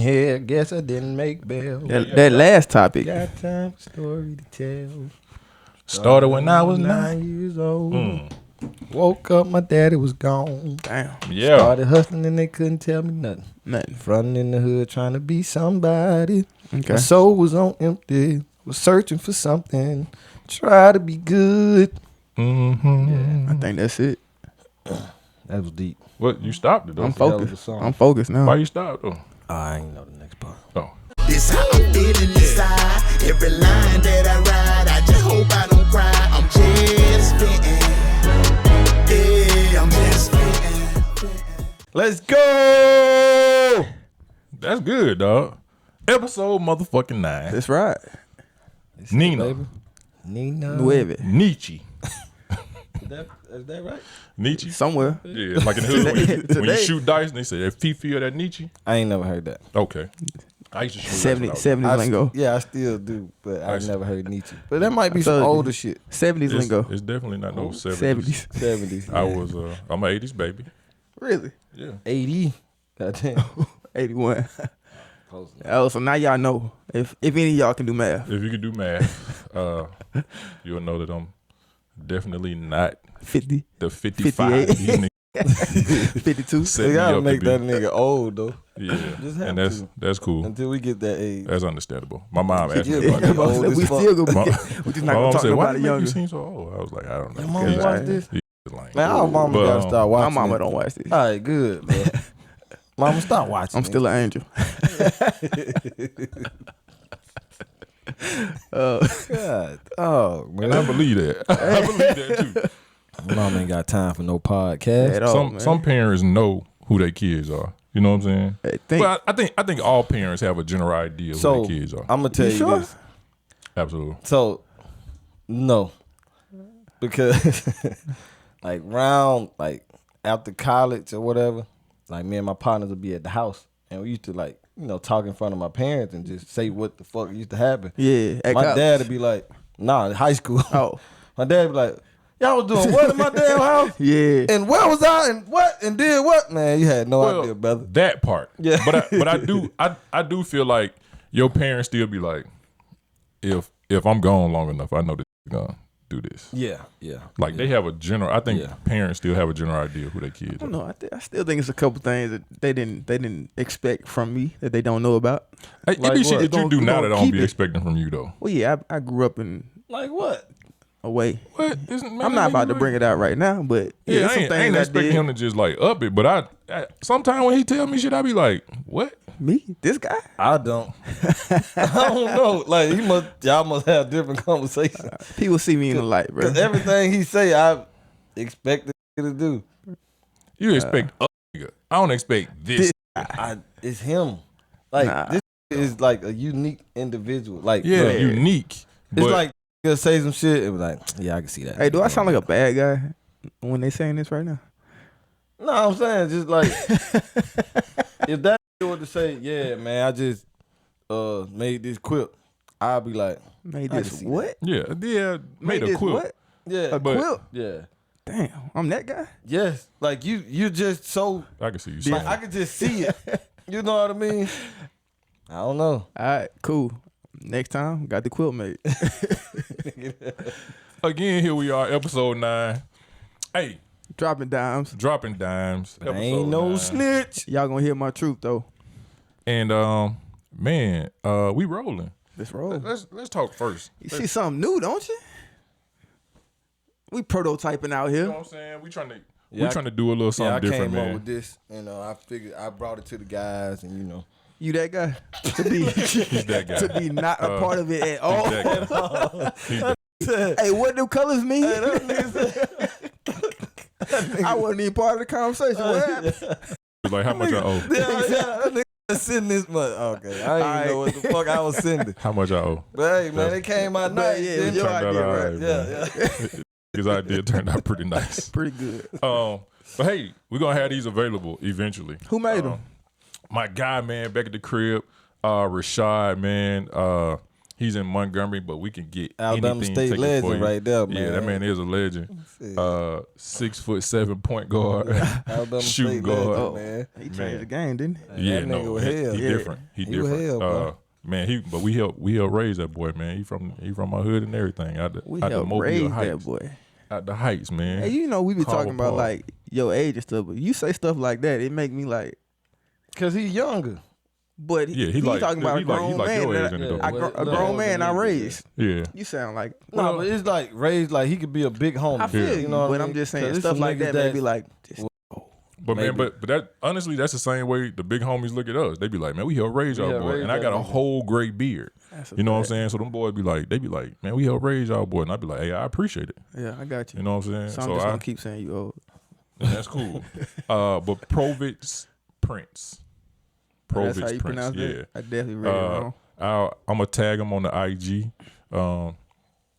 Yeah, guess I didn't make bail. That last topic. Got time for story to tell. Started when I was 9 years old. Woke up, my daddy was gone. Damn. Yeah. Started hustling and they couldn't tell me nothing. Nothing. Fronting in the hood, trying to be somebody. Okay. My soul was on empty. Was searching for something. Try to be good. Mm-hmm. I think that's it. That was deep. What, you stopped it though? I'm That was a focused. song. I'm focused now. Why you stopped though? I ain't know the next part. Oh. This how I'm feeling inside. Every line that I ride, I just hope I don't cry. I'm just spitting. Yeah, I'm just spitting. Let's go. That's good, dog. Episode motherfucking 9. That's right. Nina. Baby. Nina. Nueve. Nietzsche. Is that right? Nietzsche? Somewhere. Yeah, like in the hood when you shoot dice and they say that Fifi or that Nietzsche. I ain't never heard that. Okay. I used to shoot dice 70s lingo. Yeah, I still do, but I've Nice. never heard Nietzsche. But that might be I some thought- older shit. 70s lingo. It's definitely not no 70s. 70s. 70s. I was I'm an 80s baby. Really? Yeah. 80. Goddamn. 81. Close enough. Oh, so now y'all know if any of y'all can do math. If you can do math, you'll know that I'm definitely not 50, the 55. 58. These niggas 52. set They me gotta up make to that be. nigga old though. Yeah, Just have and to. that's cool. Until we get that age. That's understandable. My mom asked me Yeah, about that. but- old as we fuck. still gonna My- be. We just My not mom gonna talk said, "Why about do it you make you younger. seem so old?" I was like, "I don't know." Your mama It's watch like- this? it's like- Man, our mama But, gotta start watching. My mama it. don't watch this. All right, good, bro. Mama, stop watching. I'm still an angel. God. Oh, And I man. believe that. I believe that too. Mama ain't got time for no podcast. At all, man. Some parents know who their kids are. You know what I'm saying? Hey, think, But I think all parents have a general idea of So who their kids are. I'm gonna tell you sure? this. Absolutely. So, no, because like round like after college or whatever, like me and my partners would be at the house and we used to like talk in front of my parents and just say what the fuck used to happen. yeah. At My college. dad would be like, "Nah, in high school." Oh, My dad would be like, "Y'all was doing what in my damn house? yeah. And where was I? And what? And did what? Man, you had no Well, idea, brother." that part. Yeah. But I do feel like your parents still be like, if I'm gone long enough, I know that you're gonna do this. Yeah. Like they have a general. I think Yeah. parents still have a general idea of who their kids I don't are. know. I still think it's a couple things that they didn't expect from me that they don't know about. Hey, it Like be shit what? that you Gon- do now gon' that I don't keep be it. expecting from you though. Well, yeah, I grew up in Like what? a way. What? I'm not about to bring it out right now, but Yeah, there's I some ain't things I expecting did. him to just like up it, but I sometimes when he tell me shit, I be like, what? Me, this guy. I don't. I don't know. Like y'all must have different conversations. People see me in the light, bro. Cause everything he say, I expect the nigga to do. You expect a nigga. I don't expect this. It's him. Like Nah. this is like a unique individual. Like Yeah, bro, unique. it's But like he'll say some shit. It was like, yeah, I can see that. Hey, do I sound like a bad guy when they saying this right now? No, I'm saying just like if that nigga were to say, yeah, man, I just made this quip, I'll be like, Made I can this see what? yeah, made a this quilt. what? yeah, A But- quilt? yeah, Damn, I'm that guy. yes. Like you just so I can see you saying. like, I can just see it. You know what I mean? I don't know. All right, cool. Next time, got the quilt made. Again, here we are, episode 9. Hey, Dropping dimes. Dropping Dimes. Ain't episode no 9. snitch. Y'all gonna hear my truth though. And man, we rolling. Let's roll. Let's talk first. You see something new, don't you? We prototyping out You know here. what I'm saying? We trying to Yeah, do a little Yeah, something I different, came up man. with this. I figured I brought it to the guys, and You that guy to be He's that guy. to be not a part of it at all. He's that guy. He's that- Hey, what do colors mean? Hey, that nigga said- I wasn't even part of the conversation. What happened? He's like, how much I owe? yeah, that nigga sending this much. Okay, I didn't even know what the fuck I was sending. How much I owe? But hey, man, it came out But nice. yeah, didn't your it? Turned out idea, all right? right, Yeah, man. His idea turned out pretty nice. Pretty good. But hey, we're gonna have these available eventually. Who made them? My guy, man, back at the crib, Rashad, man. He's in Montgomery, but we can get Alabama anything State taken legend for you. right there, man. Yeah, that man is a legend. 6'7" point guard, Alabama shooting State guard. legend, man. He changed Man. the game, didn't he? Yeah, that no, nigga was he hell. different. He He was different. hell, bro. Man, but we helped raise that boy, man. He from my hood and everything. We out the helped Mobile raise that Heights. boy. Out the Heights, man. Hey, you know we be Carver talking about Park. like your age and stuff, but you say stuff like that, it make me like. Cause he younger. But Yeah, he like talking about a grown man. your age that in yeah. it, I though. gr- a grown man I raised. Yeah. You sound like No, but it's like raised like he could be a big homie. I feel you, know what but I I'm mean? just saying 'Cause stuff some like niggas that. Maybe like, just, But man, Maybe. but that honestly, that's the same way the big homies look at us. They be like, man, we helped raise y'all helped boy, raise and I that got a nigga. whole gray beard. That's a You know what I'm fact. saying? So them boys be like, man, we helped raise y'all boy, and I be like, hey, I appreciate it. yeah, I got you. You know what I'm saying? So I'm just gonna keep saying you old. and that's cool. But Provitz Prince. That's how Provitz you Prince. pronounce Yeah. that. I definitely read it wrong. I'm gonna tag him on the IG.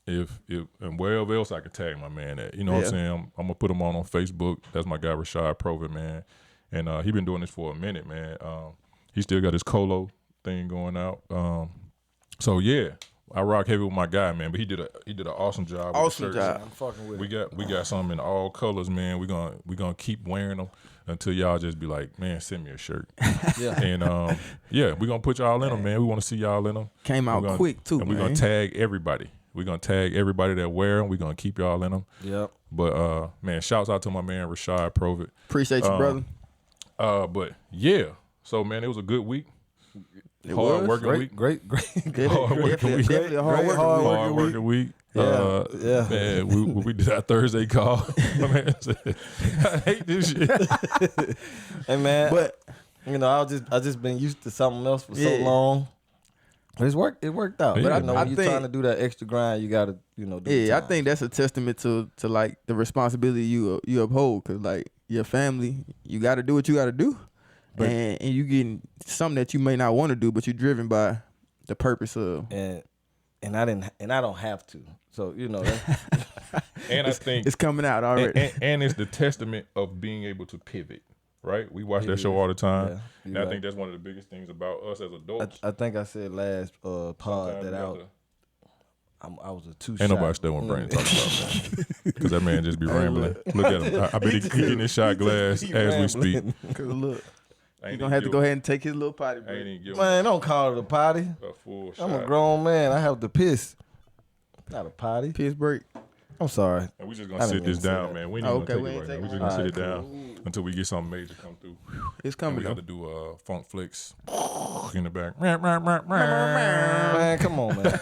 If and wherever else I could tag my man at, you know what I'm Yeah. saying. I'm gonna put him on Facebook. That's my guy Rashad Provit, man, and he been doing this for a minute, man. He still got his Colo thing going out. So yeah, I rock heavy with my guy, man. But he did an awesome job. Awesome with the shirts. job. I'm fucking with We got some in all colors, man. We gonna keep wearing them until y'all just be like, man, send me a shirt. Yeah. And yeah, we gonna put y'all in them, man. We want to see y'all in them. Came out We're gonna- quick too, and we're man. gonna tag everybody. We're gonna tag everybody that wear them. We're gonna keep y'all in them. Yep. But man, shouts out to my man Rashad Provit. Appreciate you, brother. But yeah, so man, it was a good week. It Hard was. working week. Great. Definitely, definitely a hard Great working week. Hard working week. Yeah, yeah. Man, we did our Thursday call. My man said, I hate this shit. Hey man, But you know, I just been used to something else for so Yeah. long. But it worked out. Yeah. But I you know, I when you're think- trying to do that extra grind, you gotta, you know, do the yeah, I time. think that's a testament to like the responsibility you uphold, cause like your family, you got to do what you got to do, But- and you getting something that you may not want to do, but you're driven by the purpose of. and I don't have to. So, you know, that's, And I think It's coming out already. and it's the testament of being able to pivot, right? We watch that show all the time. Yeah, and you're I right. think that's one of the biggest things about us as adults. I think I said last pod Sometimes that we I have was, to- I was a two Ain't shot. nobody still want brain to talk about, man. Because that man just be rambling. Look at him. I bet he getting his shot glass He as we speak. rambling. Cause look, I you ain't gonna have to even go ahead and take his little potty I break. ain't even give him Man, don't call it a potty. a full shot. I'm a grown man. I have to piss. Not a potty. Piss break. I'm sorry. And we just I gonna sit didn't this mean to say down, that. man. We ain't Oh, even okay, gonna we take it ain't right now. We taking just gonna it. sit it Alright, down until we get something major come through. It's And coming. we have Though. to do funk flicks in the back. Man, come on, man.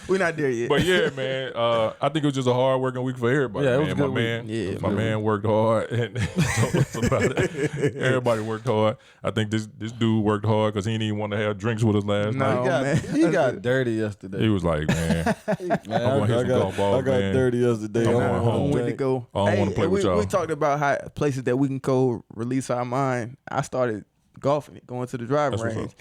We're not there yet. But yeah, man, I think it was just a hard working week for everybody. Yeah, it was man. a good My week. man, Yeah, it my was a man worked hard and told us about it. Everybody worked hard. I think this dude worked hard because he didn't even want to have drinks with us last No. night. He got, man. he got dirty yesterday. He was like, man, Man, gonna hit some golf balls, I got man. dirty yesterday. I'm I going don't home. wanna When to drink. go. I don't wanna play with y'all. We talked about how places that we can go release our mind. I started golfing it, going to the driving That's what's range. up.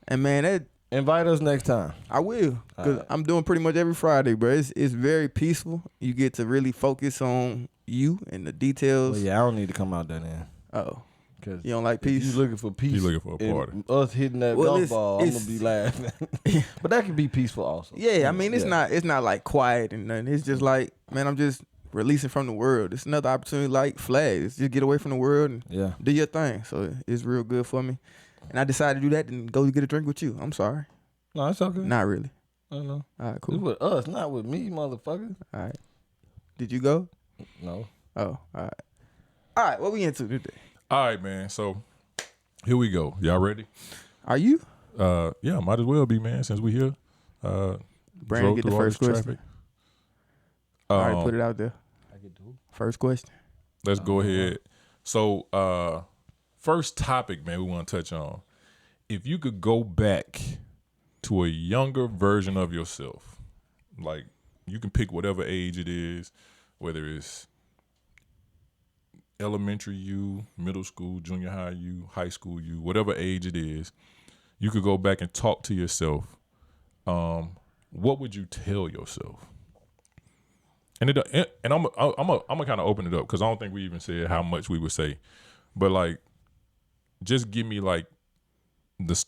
And man, that Invite us next time. I will, cause Alright. I'm doing pretty much every Friday, bro. It's very peaceful. You get to really focus on you and the details. Well, yeah, I don't need to come out there then. Oh, Cause you don't like if peace? you looking for peace. He looking for a and party. Us hitting that Well, golf it's- ball, I'm it's- gonna be laughing. But that can be peaceful also. Yeah, I mean it's Yeah. not like quiet and nothing. It's just like, man, I'm just releasing from the world. It's another opportunity like flags. Just get away from the world and Yeah. do your thing. So it's real good for me. And I decided to do that and go get a drink with you. I'm sorry. No, it's okay. Not really. I don't know. All right, It's cool. with us, not with me, motherfucker. All right. Did you go? No. Oh, all right. All right, what we into today? All right, man. So here we go. Y'all ready? Are you? Yeah, might as well be, man, since we here. Brandon, Drove get the through all first this question. traffic. All right, put it out there. I get to. First question. Let's go ahead. So, first topic, man, we want to touch on. If you could go back to a younger version of yourself, like you can pick whatever age it is, whether it's elementary you, middle school, junior high you, high school you, whatever age it is, you could go back and talk to yourself. What would you tell yourself? And I'm gonna kind of open it up because I don't think we even said how much we would say, but like, just give me like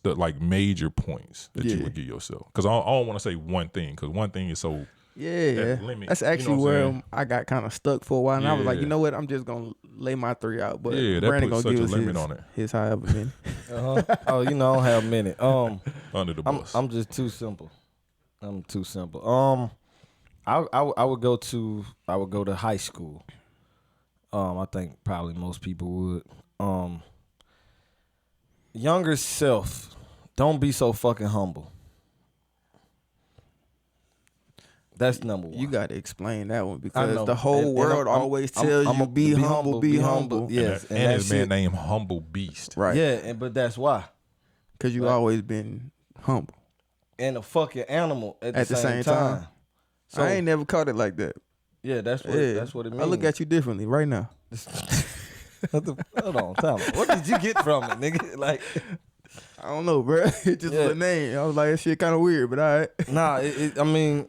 like major points that you Yeah. would give yourself? Because I don't want to say one thing, because one thing is so Yeah, limit, that's you know actually what I'm where saying? I got kind of stuck for a while, and I was like, Yeah. you know what, I'm just gonna lay my 3 out. But Yeah, that Brandon puts gonna give such us a limit on it. his however many. Oh, I don't have many. Under the bus. I'm just too simple. I'm too simple. I would go to high school. I think probably most people would. Younger self, don't be so fucking humble. That's number one. You got to explain that one I because know. the whole And world I'm- always tells I'm you a- be humble, be humble. Yes, and that his man shit- named Humble Beast. Right. Yeah, but that's why. Because you Right. always been humble. And a fucking animal at At the the same same time. time. So I ain't never caught it like that. yeah, that's what it means. I look at you differently right now. Hold on, time out. What did you get from it, nigga? Like, I don't know, bro. It just was a name. I was like, that shit kind of weird, but all right. nah, I mean,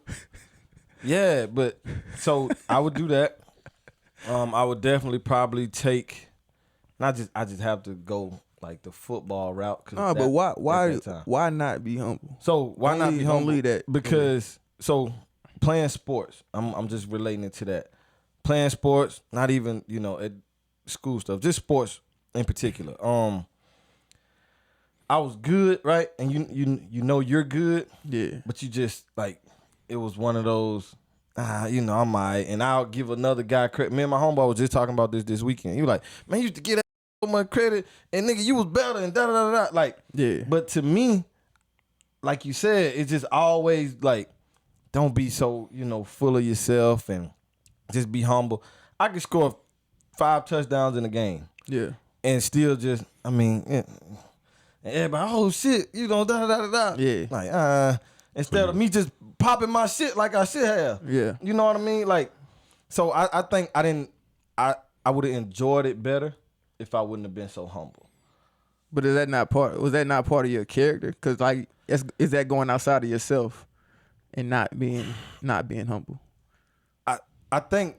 yeah, but so I would do that. I would definitely probably take. I just have to go like the football route. No, but why not be humble? So why not be Don't humble? leave that. Because so playing sports, I'm just relating it to that. Playing sports, not even at school stuff, just sports in particular. I was good, right? And you know you're good, Yeah. but you just like it was one of those. I'm alright, and I'll give another guy credit. Me and my homeboy was just talking about this weekend. He was like, man, you used to get so much credit, and nigga, you was better, and da da da da. Like, Yeah. But to me, like you said, it's just always like, don't be so full of yourself and just be humble. I could score 5 touchdowns in a game Yeah. and still just, and everybody, oh shit, da da da da. Yeah. Like, instead of me just popping my shit like I should have. Yeah. You know what I mean? Like, so I think I would have enjoyed it better if I wouldn't have been so humble. But was that not part of your character? Because like, is that going outside of yourself and not being humble? I think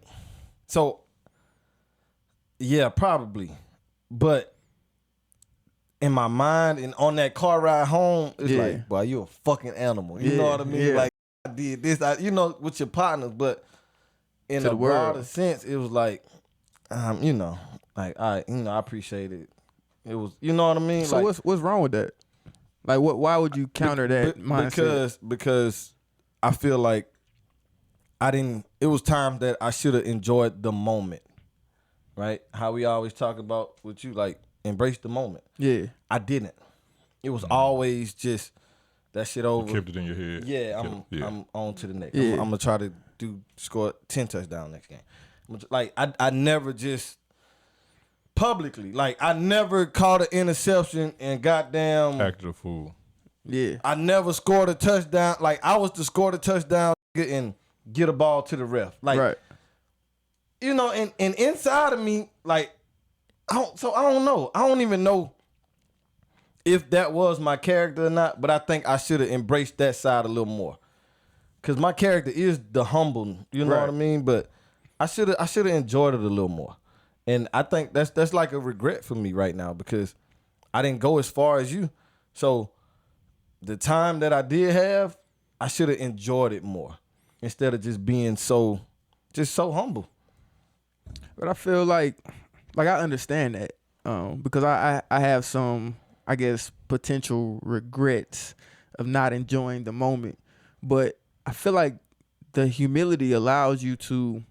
so. Yeah, probably, but in my mind and on that car ride home, it's like, boy, you a fucking animal. You know what I mean? Yeah. Like, I did this, with your partners, but in To a the world. broader sense, it was like, like, I appreciate it. It was, you know what I mean? So like, what's wrong with that? Like, why would you counter that mindset? Because I feel like it was time that I should have enjoyed the moment, right? How we always talk about with you, like, embrace the moment. Yeah. I didn't. It was always just that shit over. You kept it in your head. Yeah, I'm on to the next. Yeah. I'm gonna try to score 10 touchdowns next game. Like, I never just publicly, like, I never caught an interception and goddamn Acted a fool. Yeah. I never scored a touchdown. Like, I was to score the touchdown and get a ball to the ref. Like, Right. and inside of me, like, I don't know. I don't even know if that was my character or not, but I think I should have embraced that side a little more. Cause my character is the humble, you know what I mean? But I should have enjoyed it a little more. And I think that's like a regret for me right now because I didn't go as far as you. So the time that I did have, I should have enjoyed it more instead of just being so humble. But I feel like I understand that because I have some, I guess, potential regrets of not enjoying the moment. But I feel like the humility allows you to,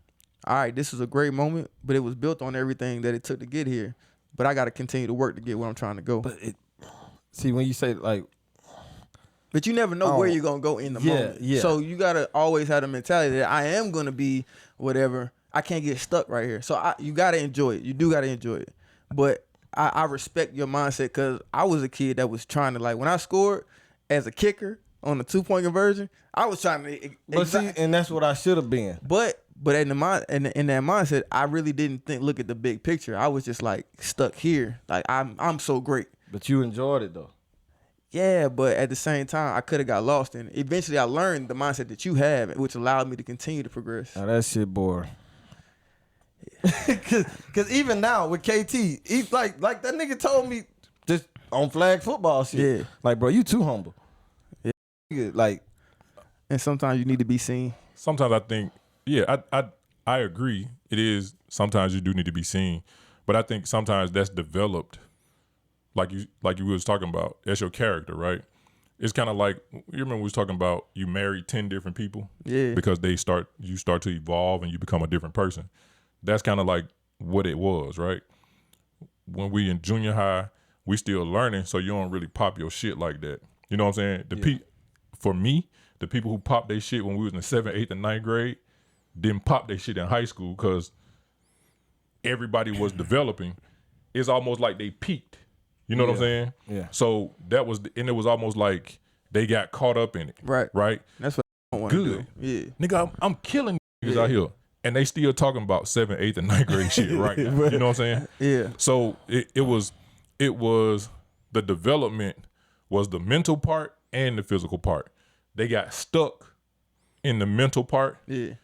all right, this is a great moment, but it was built on everything that it took to get here. But I got to continue to work to get where I'm trying to go. But see, when you say like, But you never know where you're going to go in the moment. Yeah. So you got to always have the mentality that I am going to be whatever. I can't get stuck right here. So you got to enjoy it. You do got to enjoy it. But I respect your mindset because I was a kid that was trying to, like, when I scored as a kicker on the 2-point conversion, I was trying to. but see, and that's what I should have been. But in the mind in that mindset, I really didn't look at the big picture. I was just like stuck here. Like I'm so great. But you enjoyed it though. Yeah, but at the same time, I could have got lost in it. Eventually, I learned the mindset that you have, which allowed me to continue to progress. Now that shit boring. Cause even now with KT, he's like that nigga told me just on flag football shit. Yeah. Like, bro, you too humble. Yeah. Like, And sometimes you need to be seen. Sometimes I think, yeah, I agree. It is sometimes you do need to be seen, but I think sometimes that's developed, like you was talking about. That's your character, right? It's kind of like, you remember we was talking about you married 10 different people, because you start to evolve and you become a different person. That's kind of like what it was, right? When we in junior high, we still learning, so you don't really pop your shit like that. You know what I'm saying? For me, the people who popped their shit when we was in the 7th, 8th, and 9th grade didn't pop their shit in high school because everybody was developing. It's almost like they peaked. You know what I'm saying? Yeah. So that was, and it was almost like they got caught up in it. Right. Right. That's what I want to do. Yeah. Nigga, I'm killing niggas out here. And they still talking about 7th, 8th, and 9th grade shit right now. You know what I'm saying? Yeah. So it was the development was the mental part and the physical part. They got stuck in the mental part. Yeah.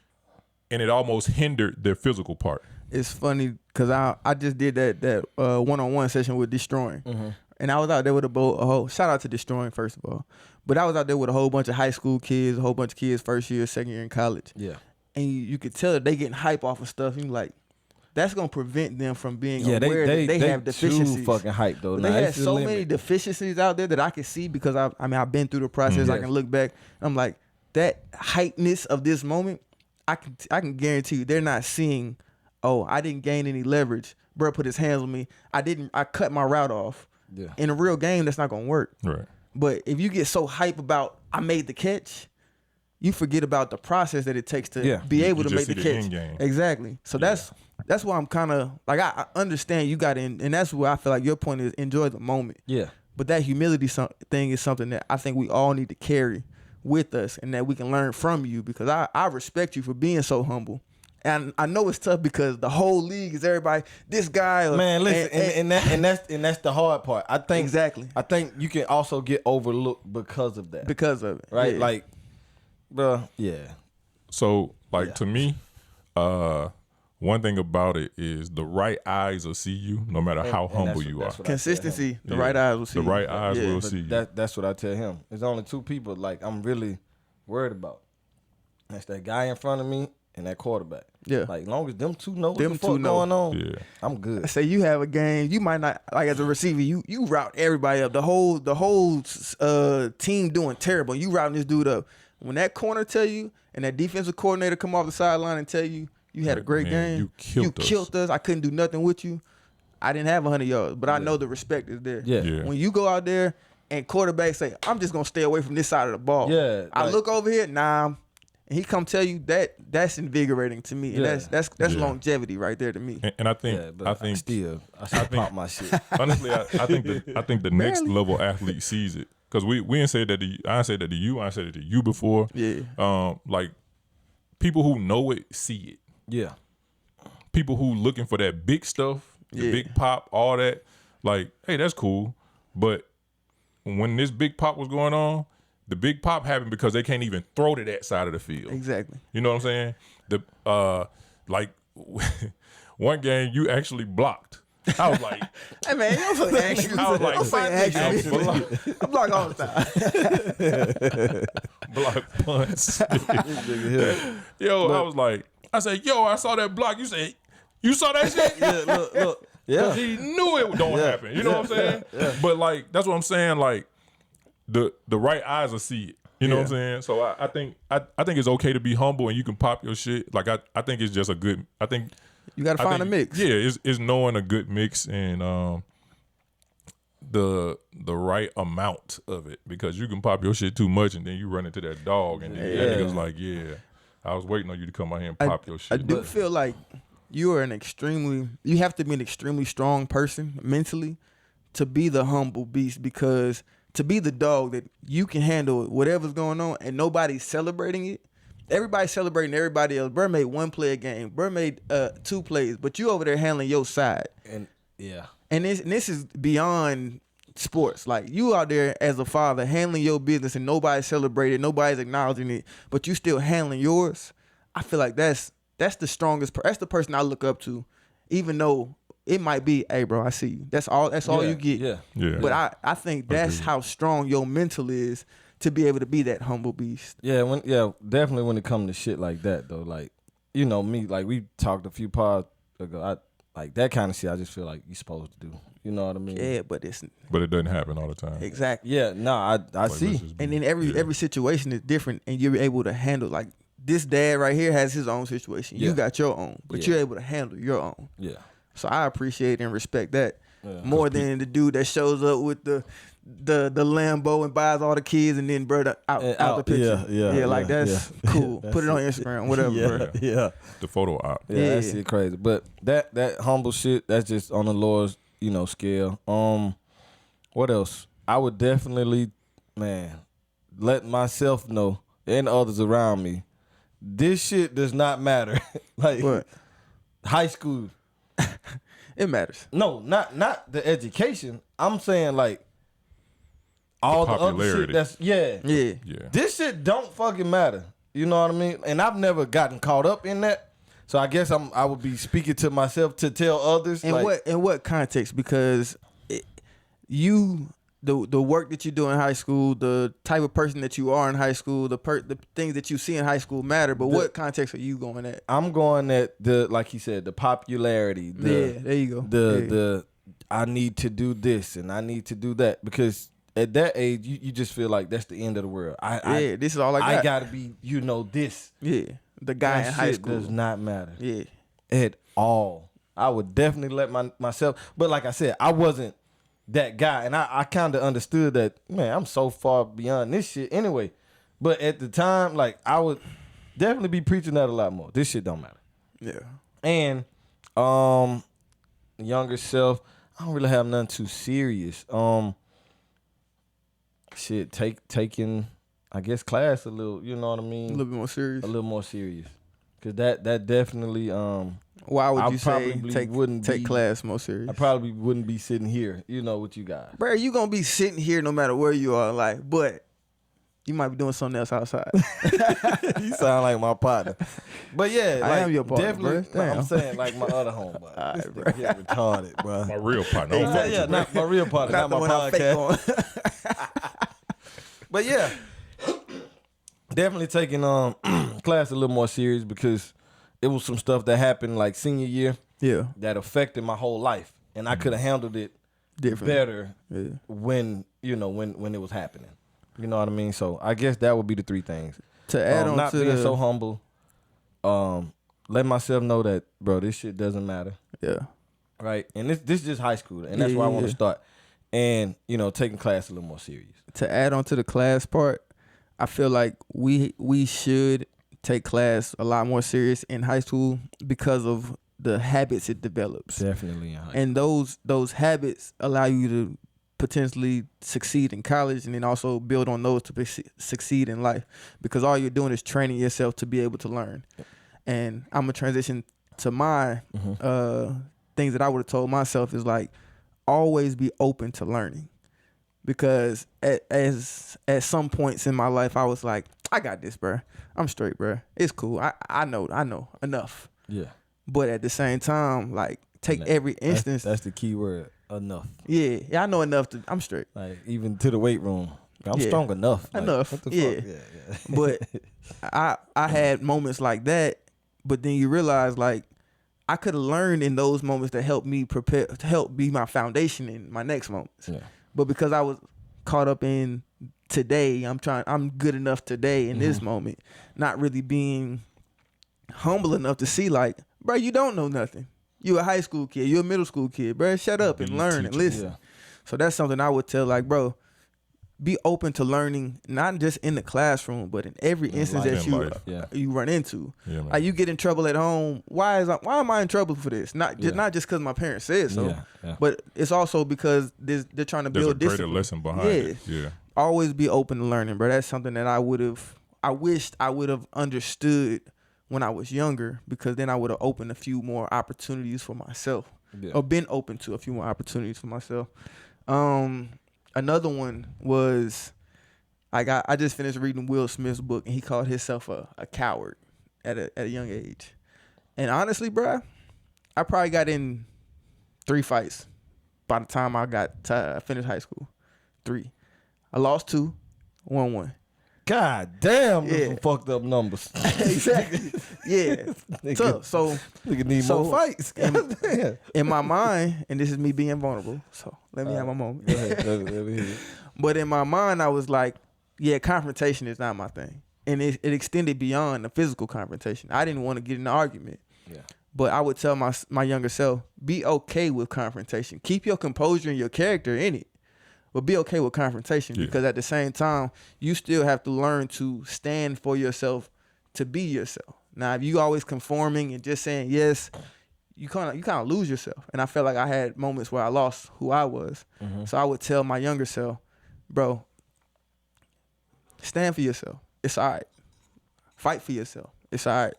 And it almost hindered their physical part. It's funny because I just did that one-on-one session with Destroying. And I was out there with a whole shout out to Destroying, first of all. But I was out there with a whole bunch of high school kids, a whole bunch of kids first year, second year in college. yeah. And you could tell that they getting hype off of stuff. And you like, that's gonna prevent them from being aware that they have deficiencies. Too fucking hype though. But they had so many deficiencies out there that I can see because I've been through the process. I can look back. I'm like, that hypeness of this moment, I can guarantee you they're not seeing, oh, I didn't gain any leverage. Bro put his hands on me. I cut my route off. Yeah. In a real game, that's not gonna work. Right. But if you get so hype about I made the catch, you forget about the process that it takes to be able to make the catch. Exactly. So that's why I'm kind of like, I understand you got in, and that's where I feel like your point is enjoy the moment. Yeah. But that humility thing is something that I think we all need to carry with us, and that we can learn from you, because I respect you for being so humble. And I know it's tough because the whole league is everybody, this guy. Man, listen, and that's the hard part. I think Exactly. I think you can also get overlooked because of that. Because of it. Right? Yeah. Like, bro, yeah. So to me, one thing about it is the right eyes will see you no matter how humble you are. Consistency, the right eyes will see The you. right eyes will see you. That's what I tell him. There's only two people like I'm really worried about. That's that guy in front of me and that quarterback. Yeah. Like, as long as them two know what Them the two fuck know. going on, Yeah. I'm good. Say you have a game, you might not, like, as a receiver, you route everybody up. The whole team doing terrible. You routing this dude up. When that corner tell you and that defensive coordinator come off the sideline and tell you had a great game, you killed us. I couldn't do nothing with you. I didn't have 100 yards, but I know the respect is there. Yeah. When you go out there and quarterbacks say, I'm just gonna stay away from this side of the ball. Yeah, I like- look over here, nah. And he come tell you that's invigorating to me. And Yeah. that's longevity right there to me. And I think Yeah, but I think I should pop my shit. honestly, I think the next level athlete sees it, because we ain't said that I said that to you. I said it to you before. Yeah. Like, people who know it see it. Yeah. People who looking for that big stuff, the big pop, all that. Like, hey, that's cool. But when this big pop was going on, the big pop happened because they can't even throw to that side of the field. Exactly. You know what I'm saying? Like one game you actually blocked. I was like, Hey man, you don't fucking actually. I was like, I'm fucking actually. I block all the time. block punts. Yo, I was like, I said, yo, I saw that block. You said, you saw that shit? Yeah, look. Yeah. He knew it don't happen. You know what I'm saying? Yeah. But like, that's what I'm saying. Like, the right eyes will see it. You know what I'm saying? So I think it's okay to be humble and you can pop your shit. Like, I think it's just a good. I think You got to find a mix. Yeah, it's knowing a good mix and the right amount of it, because you can pop your shit too much and then you run into that dog and then that nigga's like, yeah, I was waiting on you to come out here and pop your shit. I do feel like you have to be an extremely strong person mentally to be the humble beast, because to be the dog that you can handle whatever's going on and nobody's celebrating it. Everybody's celebrating everybody else. Bro made one play a game. Bro made 2 plays, but you over there handling your side. And yeah. And this is beyond sports. Like, you out there as a father handling your business and nobody's celebrating, nobody's acknowledging it, but you still handling yours. I feel like that's the strongest. That's the person I look up to, even though it might be, hey, bro, I see you. That's all you get. Yeah. But I think that's how strong your mental is to be able to be that humble beast. Yeah, definitely when it comes to shit like that though. Like, you know me, like we talked a few pods ago. Like that kind of shit, I just feel like you're supposed to do. You know what I mean? Yeah, but it doesn't happen all the time. Exactly. Yeah, no, I see. And then every situation is different, and you're able to handle. Like this dad right here has his own situation. You got your own, but you're able to handle your own. Yeah. So I appreciate and respect that more than the dude that shows up with the Lambo and buys all the kids and then bro out the picture. Yeah, that's cool. Put it on Instagram, whatever, bro. Yeah. The photo op. Yeah, that shit crazy. But that humble shit, that's just on the Lord's, scale. What else? I would definitely, let myself know and others around me, this shit does not matter. Like what? High school. It matters. No, not the education. I'm saying like all the other shit that's Yeah. This shit don't fucking matter. You know what I mean? And I've never gotten caught up in that. So I guess I would be speaking to myself to tell others. In what context? Because the work that you do in high school, the type of person that you are in high school, the things that you see in high school matter. But what context are you going at? I'm going at like he said, the popularity. There you go. I need to do this and I need to do that, because at that age you just feel like that's the end of the world. This is all I got. I gotta be, this. Yeah, the guy in high school does not matter. Yeah, at all. I would definitely let myself. But like I said, I wasn't that guy, and I kind of understood that. Man, I'm so far beyond this shit anyway. But at the time, like I would definitely be preaching that a lot more. This shit don't matter. Yeah. And younger self, I don't really have nothing too serious. Taking, I guess, class a little, you know what I mean? A little bit more serious. A little more serious. Cause that definitely why would you say wouldn't take class more serious? I probably wouldn't be sitting here, with you guys. Bro, you gonna be sitting here no matter where you are in life, but you might be doing something else outside. You sound like my partner. But yeah, I am your partner, definitely. Bro. I'm saying like my other homeboy. This nigga get retarded, bro. My real partner. Yeah, not my real partner, not my podcast. But yeah, definitely taking class a little more serious, because it was some stuff that happened like senior year. Yeah. That affected my whole life, and I could have handled it better when when it was happening. You know what I mean? So I guess that would be the three things. To add on not to being so humble, let myself know that, bro, this shit doesn't matter. Yeah. Right? And this is just high school, and that's why I want to start. And, taking class a little more serious. To add on to the class part, I feel like we should take class a lot more serious in high school because of the habits it develops. Definitely in high school. And those habits allow you to potentially succeed in college, and then also build on those to succeed in life, because all you're doing is training yourself to be able to learn. And I'm gonna transition to my things that I would have told myself is like, always be open to learning, because at some points in my life I was like, I got this, bro. I'm straight, bro. It's cool. I know enough. Yeah. But at the same time, like, take every instance. That's the key word. Enough. Yeah, I know enough I'm straight. Like, even to the weight room, I'm strong enough. Like, enough. What the fuck? Yeah. But I had moments like that, but then you realize, like, I could have learned in those moments to help me prepare, to help be my foundation in my next moments. Yeah. But because I was caught up in today, I'm good enough today in this moment, not really being humble enough to see, like, bro, you don't know nothing. You a high school kid, you a middle school kid, bro. Shut up and learn and listen. Yeah. So that's something I would tell, like, bro, be open to learning, not just in the classroom, but in every instance that you run into. Yeah, like, you get in trouble at home. Why am I in trouble for this? Not just because my parents said so, but it's also because they're trying to build discipline. There's a greater discipline. lesson behind it. Yeah. Always be open to learning, bro. That's something that I wished I would have understood when I was younger, because then I would have opened a few more opportunities for myself, or been open to a few more opportunities for myself. Another one was, I just finished reading Will Smith's book, and he called himself a coward at a young age. And honestly, bro, I probably got in 3 fights by the time I got to finish high school. 3. I lost 2, won 1. God damn, those Yeah. some fucked up numbers. Exactly. Yeah. Tough. So nigga need more fights. God damn. in my mind, and this is me being vulnerable, so let me have my moment. Go ahead, let me hear it. But in my mind, I was like, yeah, confrontation is not my thing. And it extended beyond the physical confrontation. I didn't want to get in an argument. Yeah. But I would tell my younger self, be okay with confrontation. Keep your composure and your character in it. But be okay with confrontation because at the same time, you still have to learn to stand for yourself, to be yourself. Now, if you always conforming and just saying yes, you kind of lose yourself. And I felt like I had moments where I lost who I was. Mm-hmm. So I would tell my younger self, bro, stand for yourself. It's all right. Fight for yourself. It's all right.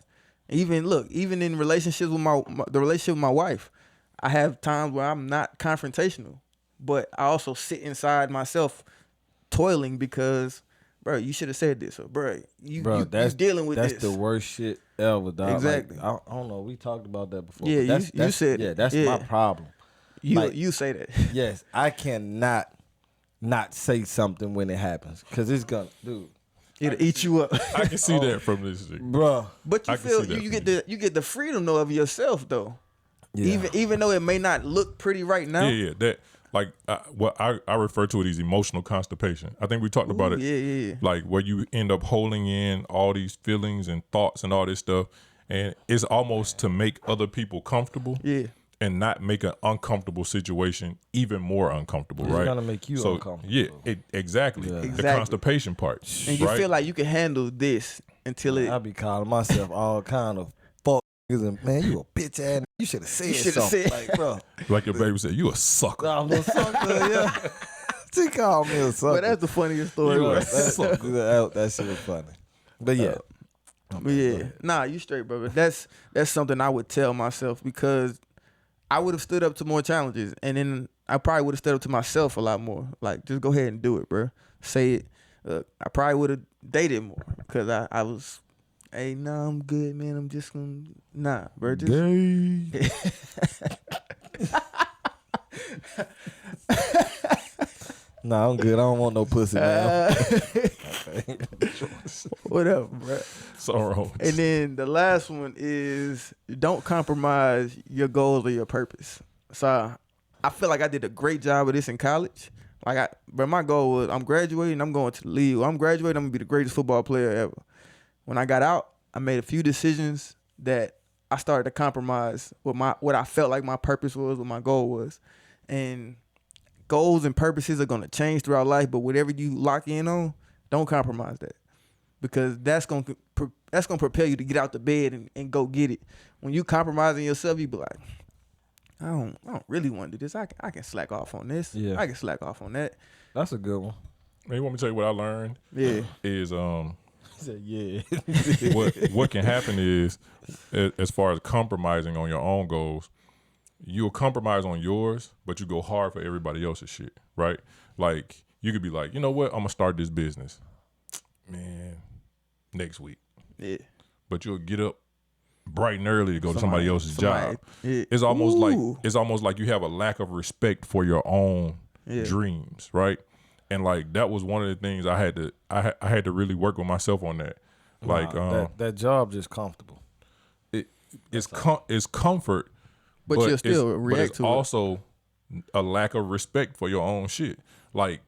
Even in relationships with the relationship with my wife, I have times where I'm not confrontational, but I also sit inside myself toiling because, bro, you should have said this, or bro, you dealing with this. That's the worst shit ever, dog. Exactly. Like, I don't know. We talked about that before. Yeah, you said yeah, it. that's my problem. You say that. Yes, I cannot not say something when it happens because it's gonna, dude. It'll eat you up. I can see that from this shit. Bro. But you feel you get the freedom though of yourself though. Yeah. Even though it may not look pretty right now. Yeah. That like what I refer to it as emotional constipation. I think we talked about it. Yeah. Like where you end up holding in all these feelings and thoughts and all this stuff, and it's almost to make other people comfortable. Yeah. And not make an uncomfortable situation even more uncomfortable, right? It's gonna make you uncomfortable. Yeah, exactly. Yeah. The Exactly. constipation part. And you right? feel like you can handle this until it. I be calling myself all kind of fuck niggas and man, you a bitch ass. You should have said something. Like, bro. Like your baby said, you a sucker. I'm a sucker, yeah. She called me a sucker. But that's the funniest story. You a bro. sucker. That shit was funny. But yeah. But yeah, nah, you straight, brother. That's something I would tell myself because I would have stood up to more challenges, and then I probably would have stood up to myself a lot more. Like, just go ahead and do it, bro. Say it. I probably would have dated more because I was, hey, nah, I'm good, man. I'm just gonna, nah, bro. Just, Gay. Nah, I'm good. I don't want no pussy, man. whatever, bro. So wrong. And then the last one is don't compromise your goals or your purpose. So I feel like I did a great job of this in college. But my goal was I'm graduating, I'm going to the league. When I'm graduating, I'm gonna be the greatest football player ever. When I got out, I made a few decisions that I started to compromise what I felt like my purpose was, what my goal was. And goals and purposes are gonna change throughout life, but whatever you lock in on, don't compromise that. Because that's gonna propel you to get out the bed and go get it. When you compromising yourself, you be like, I don't really want to do this. I can slack off on this. Yeah. I can slack off on that. That's a good one. Man, you want me to tell you what I learned? Yeah. Is He said, yeah. what can happen is as far as compromising on your own goals, you'll compromise on yours, but you go hard for everybody else's shit, right? Like you could be like, you know what, I'm gonna start this business, man, next week. Yeah. But you'll get up bright and early to go to somebody else's job. Yeah. It's almost like you have a lack of respect for your own dreams, right? And like that was one of the things I had to really work with myself on that. Like that job just comfortable. It's comfort, But you'll still react to it. Also a lack of respect for your own shit. Like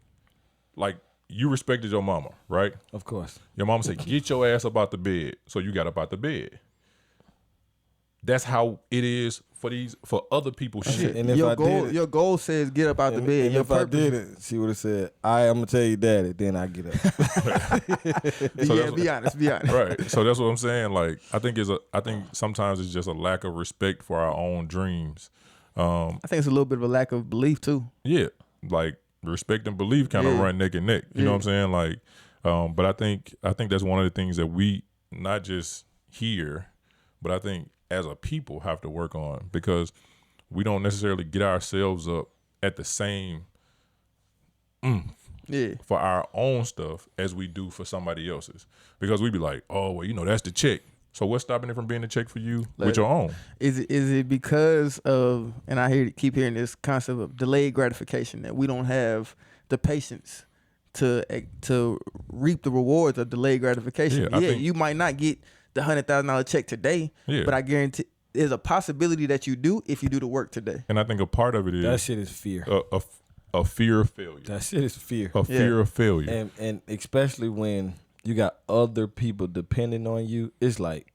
you respected your mama, right? Of course. Your mama said, "Get your ass up out the bed," so you got up out the bed. That's how it is for other people's shit. And if your goal says get up out the bed. And if I didn't, she would have said, I'm gonna tell you daddy, then I get up. Be honest. Right. So that's what I'm saying. Like I think sometimes it's just a lack of respect for our own dreams. I think it's a little bit of a lack of belief too. Yeah. Like respect and belief kind of run neck and neck. You know what I'm saying? Like but I think that's one of the things that we not just hear, but I think as a people have to work on, because we don't necessarily get ourselves up at the same for our own stuff as we do for somebody else's. Because we be like, oh, well, that's the chick. So what's stopping it from being a check for you with your own? Is it because of, and I keep hearing this concept of delayed gratification, that we don't have the patience to reap the rewards of delayed gratification? Yeah, You might not get the $100,000 check today, but I guarantee there's a possibility that you do if you do the work today. And I think a part of it is that shit is fear. A fear of failure. That shit is fear. A fear of failure. And especially when you got other people depending on you, it's like,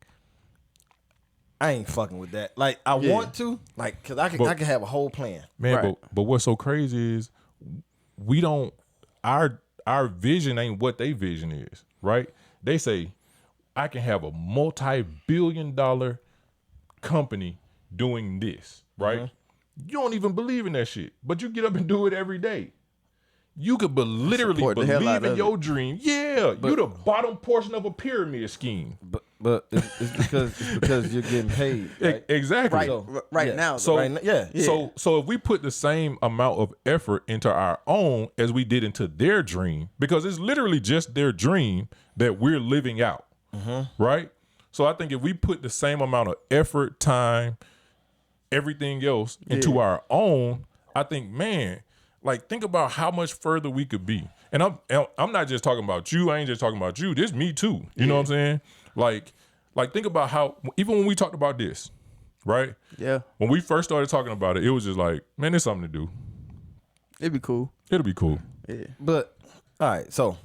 I ain't fucking with that. Like, I want to, like, cause I can have a whole plan. Man, Right. but what's so crazy is we don't, our vision ain't what they vision is, right? They say, I can have a multi-billion-dollar company doing this, right? Mm-hmm. You don't even believe in that shit, but you get up and do it every day. You could literally Support the hell believe out in of your dream. Yeah, you the bottom portion of a pyramid scheme. But it's because you're getting paid. Right? Exactly. Right, So, right now. So right now, yeah. So if we put the same amount of effort into our own as we did into their dream, because it's literally just their dream that we're living out, right? So I think if we put the same amount of effort, time, everything else into our own, I think, man, like, think about how much further we could be. And I'm not just talking about you. I ain't just talking about you. This me too. You know what I'm saying? Like think about how, even when we talked about this, right? Yeah. When we first started talking about it, it was just like, man, there's something to do. It'd be cool. It'll be cool. Yeah. But all right, so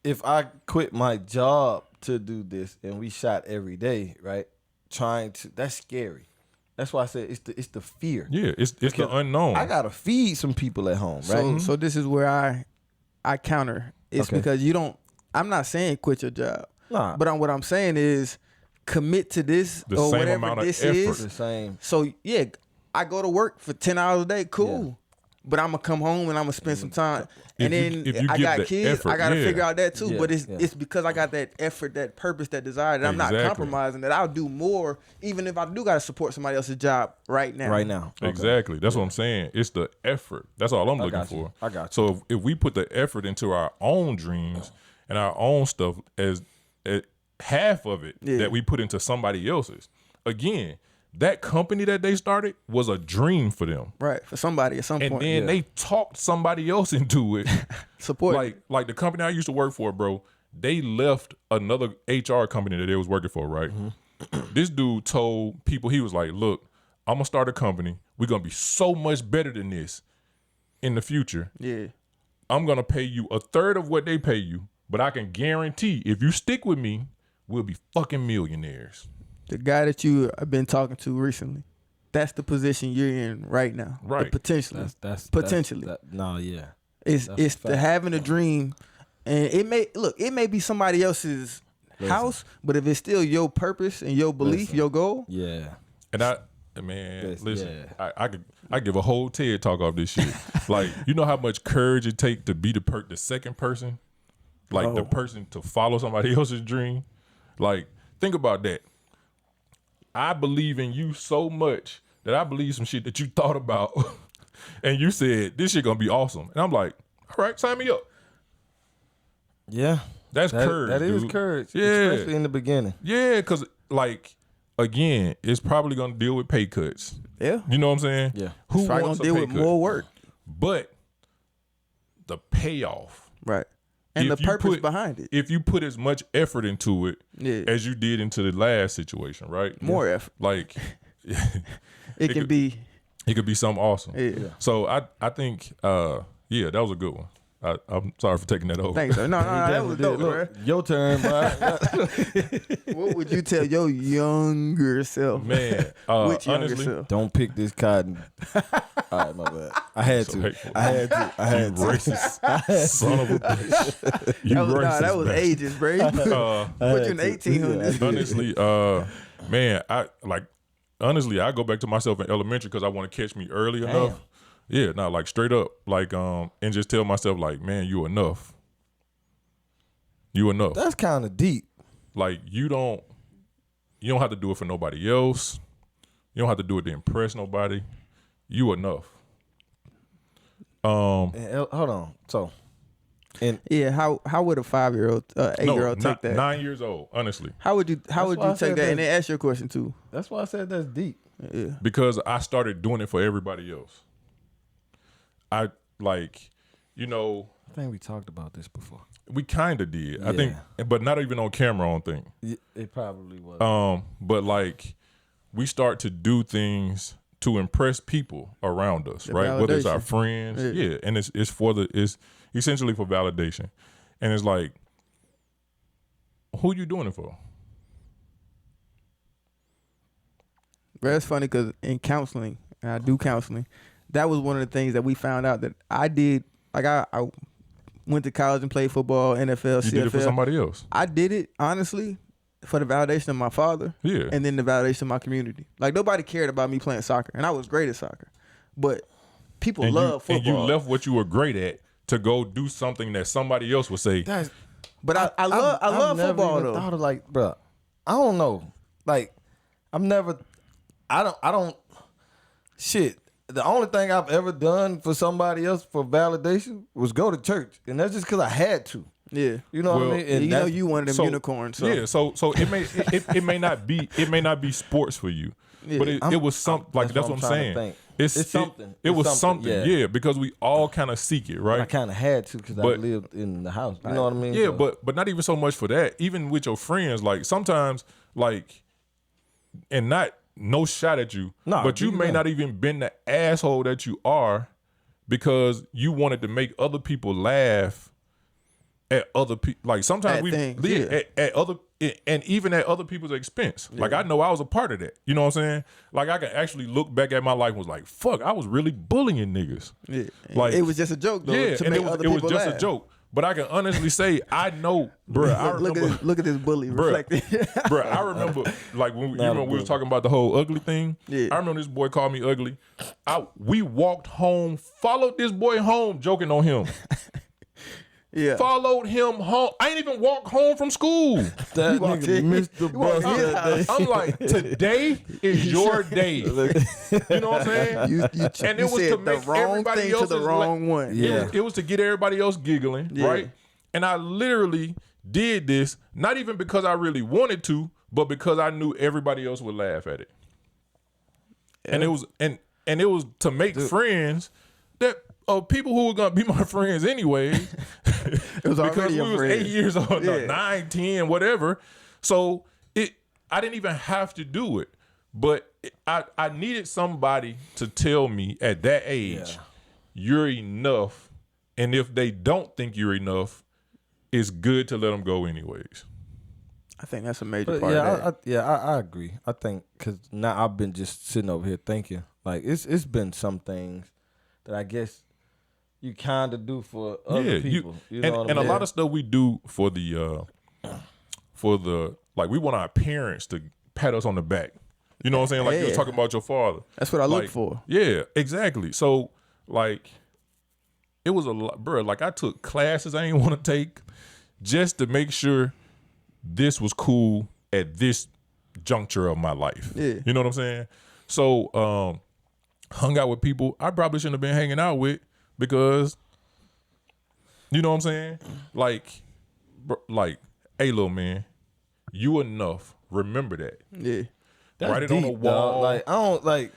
if I quit my job to do this and we shot every day, right? That's scary. That's why I said it's the fear. Yeah, it's the unknown. I gotta feed some people at home, right? So this is where I counter. It's because you don't. I'm not saying quit your job. Nah. But what I'm saying is commit to this The or same whatever amount of this effort. is. The same. So yeah, I go to work for 10 hours a day. Cool. But I'm gonna come home and I'm gonna spend some time. And If then you I give got the kids. effort, I gotta figure out that too. Yeah, But it's yeah. it's because I got that effort, that purpose, that desire that I'm not Exactly. compromising. That I'll do more, even if I do gotta support somebody else's job right now. Right now. Okay. Exactly. That's what I'm saying. It's the effort. That's all I'm looking got you. for. I got you. So if we put the effort into our own dreams and our own stuff as half of it that we put into somebody else's, again, that company that they started was a dream for them. Right. For somebody at some And point. then they talked somebody else into it. Support. like the company I used to work for, bro, they left another HR company that they was working for, right? This dude told people, he was like, look, I'm gonna start a company. We're gonna be so much better than this in the future. Yeah. I'm gonna pay you a third of what they pay you, but I can guarantee if you stick with me, we'll be fucking millionaires. The guy that you have been talking to recently, that's the position you're in right now. Right. Potentially. That's Potentially. yeah. It's a the fact. having a dream, and it may be somebody else's house, but if it's still your purpose and your belief, your goal, Yeah. And listen, yeah. I give a whole TED talk off this shit. Like, you know how much courage it takes to be the second person, like the person to follow somebody else's dream. Like, think about that. I believe in you so much that I believe some shit that you thought about, and you said this shit gonna be awesome, and I'm like, all right, sign me up. Yeah. That's courage. That is dude. courage. Yeah, Especially in the beginning. yeah, because like, again, it's probably gonna deal with pay cuts. yeah, You know what I'm saying? Yeah. Who probably wants gonna a deal pay with cut? more work, But the payoff, right? And if the you purpose put- behind it, if you put as much effort into it as you did into the last situation, right? more effort. Like, It can could- be, it could be something awesome. yeah. So I think, yeah, that was a good one. I'm sorry for taking that over. Thanks, sir. No, that was dope, bro. Look, your turn, bro. What would you tell your younger self? Man, Which younger honestly, self? Don't pick this cotton. All right, my bad. I had So to. hateful. I had to. racist son of a bitch. You racist. That was bastard. ages, bro. You put you in 1800s. Honestly, man, I go back to myself in elementary because I want to catch me early enough. Yeah, not like straight up, like and just tell myself like, man, you enough. You enough. That's kind of deep. Like you don't have to do it for nobody else. You don't have to do it to impress nobody. You enough. And, hold on. So, And Yeah, how would a 5-year-old, 8-year-old take that? 9 years old, honestly. How would you why I take said that? that. And then ask your question too. that's why I said that's deep. Yeah. Because I started doing it for everybody else. I like, you know, I think we talked about this before. we kind of did. I Yeah. think, but not even on camera, I don't think. It probably was. But like, we start to do things to impress people around us, The right? Whether it's our validation. friends, Yeah. and it's essentially for validation, and it's like, who you doing it for? But it's funny because in counseling, and I do counseling, that was one of the things that we found out that I did. Like I went to college and played football, NFL, You CFL. did it for somebody else. I did it honestly for the validation of my father, Yeah. and then the validation of my community. Like nobody cared about me playing soccer, and I was great at soccer, but people And love you, football. and you left what you were great at to go do something that somebody else would say. That's but I love I've never football even though. Thought of like, bro, I don't know. Like, I don't. Shit. The only thing I've ever done for somebody else for validation was go to church, and that's just because I had to. Yeah, You know what Well, I mean? And you know that's- you one of them So- unicorns. So. Yeah, so it may not be sports for you, Yeah. but it was something like that's what I'm trying to saying. think. It's something. It It's was something, yeah, because we all kind of seek it, I right? kind of had to because I But- lived in the house. You know what I mean? Yeah, So- but not even so much for that. Even with your friends, like sometimes, like, and not no shot at you, Nah, but you do may that. not even been the asshole that you are because you wanted to make other people laugh at other people. Like sometimes At we things, yeah, yeah. at other and even at other people's expense. Like I know I was a part of that. You know what I'm saying? Like I can actually look back at my life and was like, fuck, I was really bullying niggas. Yeah. Like it was just a joke though. Yeah, to and make it was other just people a laugh. joke. But I can honestly say I know, bro. I Look remember, at this bully Bruh. reflecting. bro. I remember like when Not a we was bully. talking about the whole ugly thing. Yeah. I remember this boy called me ugly. We walked home, followed this boy home, joking on him. Yeah. Followed him home. I ain't even walk home from school. that walked nigga in- missed the he walked bus in. that day. I'm like, today is your day. You know what I'm saying? You And it was said to make the wrong everybody thing to the else's wrong one. Yeah. It was to get everybody else giggling, Yeah. right? And I literally did this not even because I really wanted to, but because I knew everybody else would laugh at it. And it was and it was to make friends that people who were gonna be my friends anyway. It was because already we a was friend. 8 years old, no, Yeah. 9, 10, whatever. So I didn't even have to do it, but I needed somebody to tell me at that age, you're enough, and if they don't think you're enough, it's good to let them go anyways. I think that's a major But part of that. I agree. I think because now I've been just sitting over here thinking like it's been some things that I guess you kind of do for other people. You know what I and a mean? lot of stuff we do for the like we want our parents to pat us on the back. You know what I'm saying? Like you was Yeah. talking about your father. That's what I look Like, for. Yeah, exactly. So like it was a lot, bro. Like I took classes I didn't want to take just to make sure this was cool at this juncture of my life. Yeah. You know what I'm saying? So hung out with people I probably shouldn't have been hanging out with because you know what I'm saying? Like hey little man, you enough. Remember that. Yeah. That's Write it on the deep, dog. wall. Like I don't like.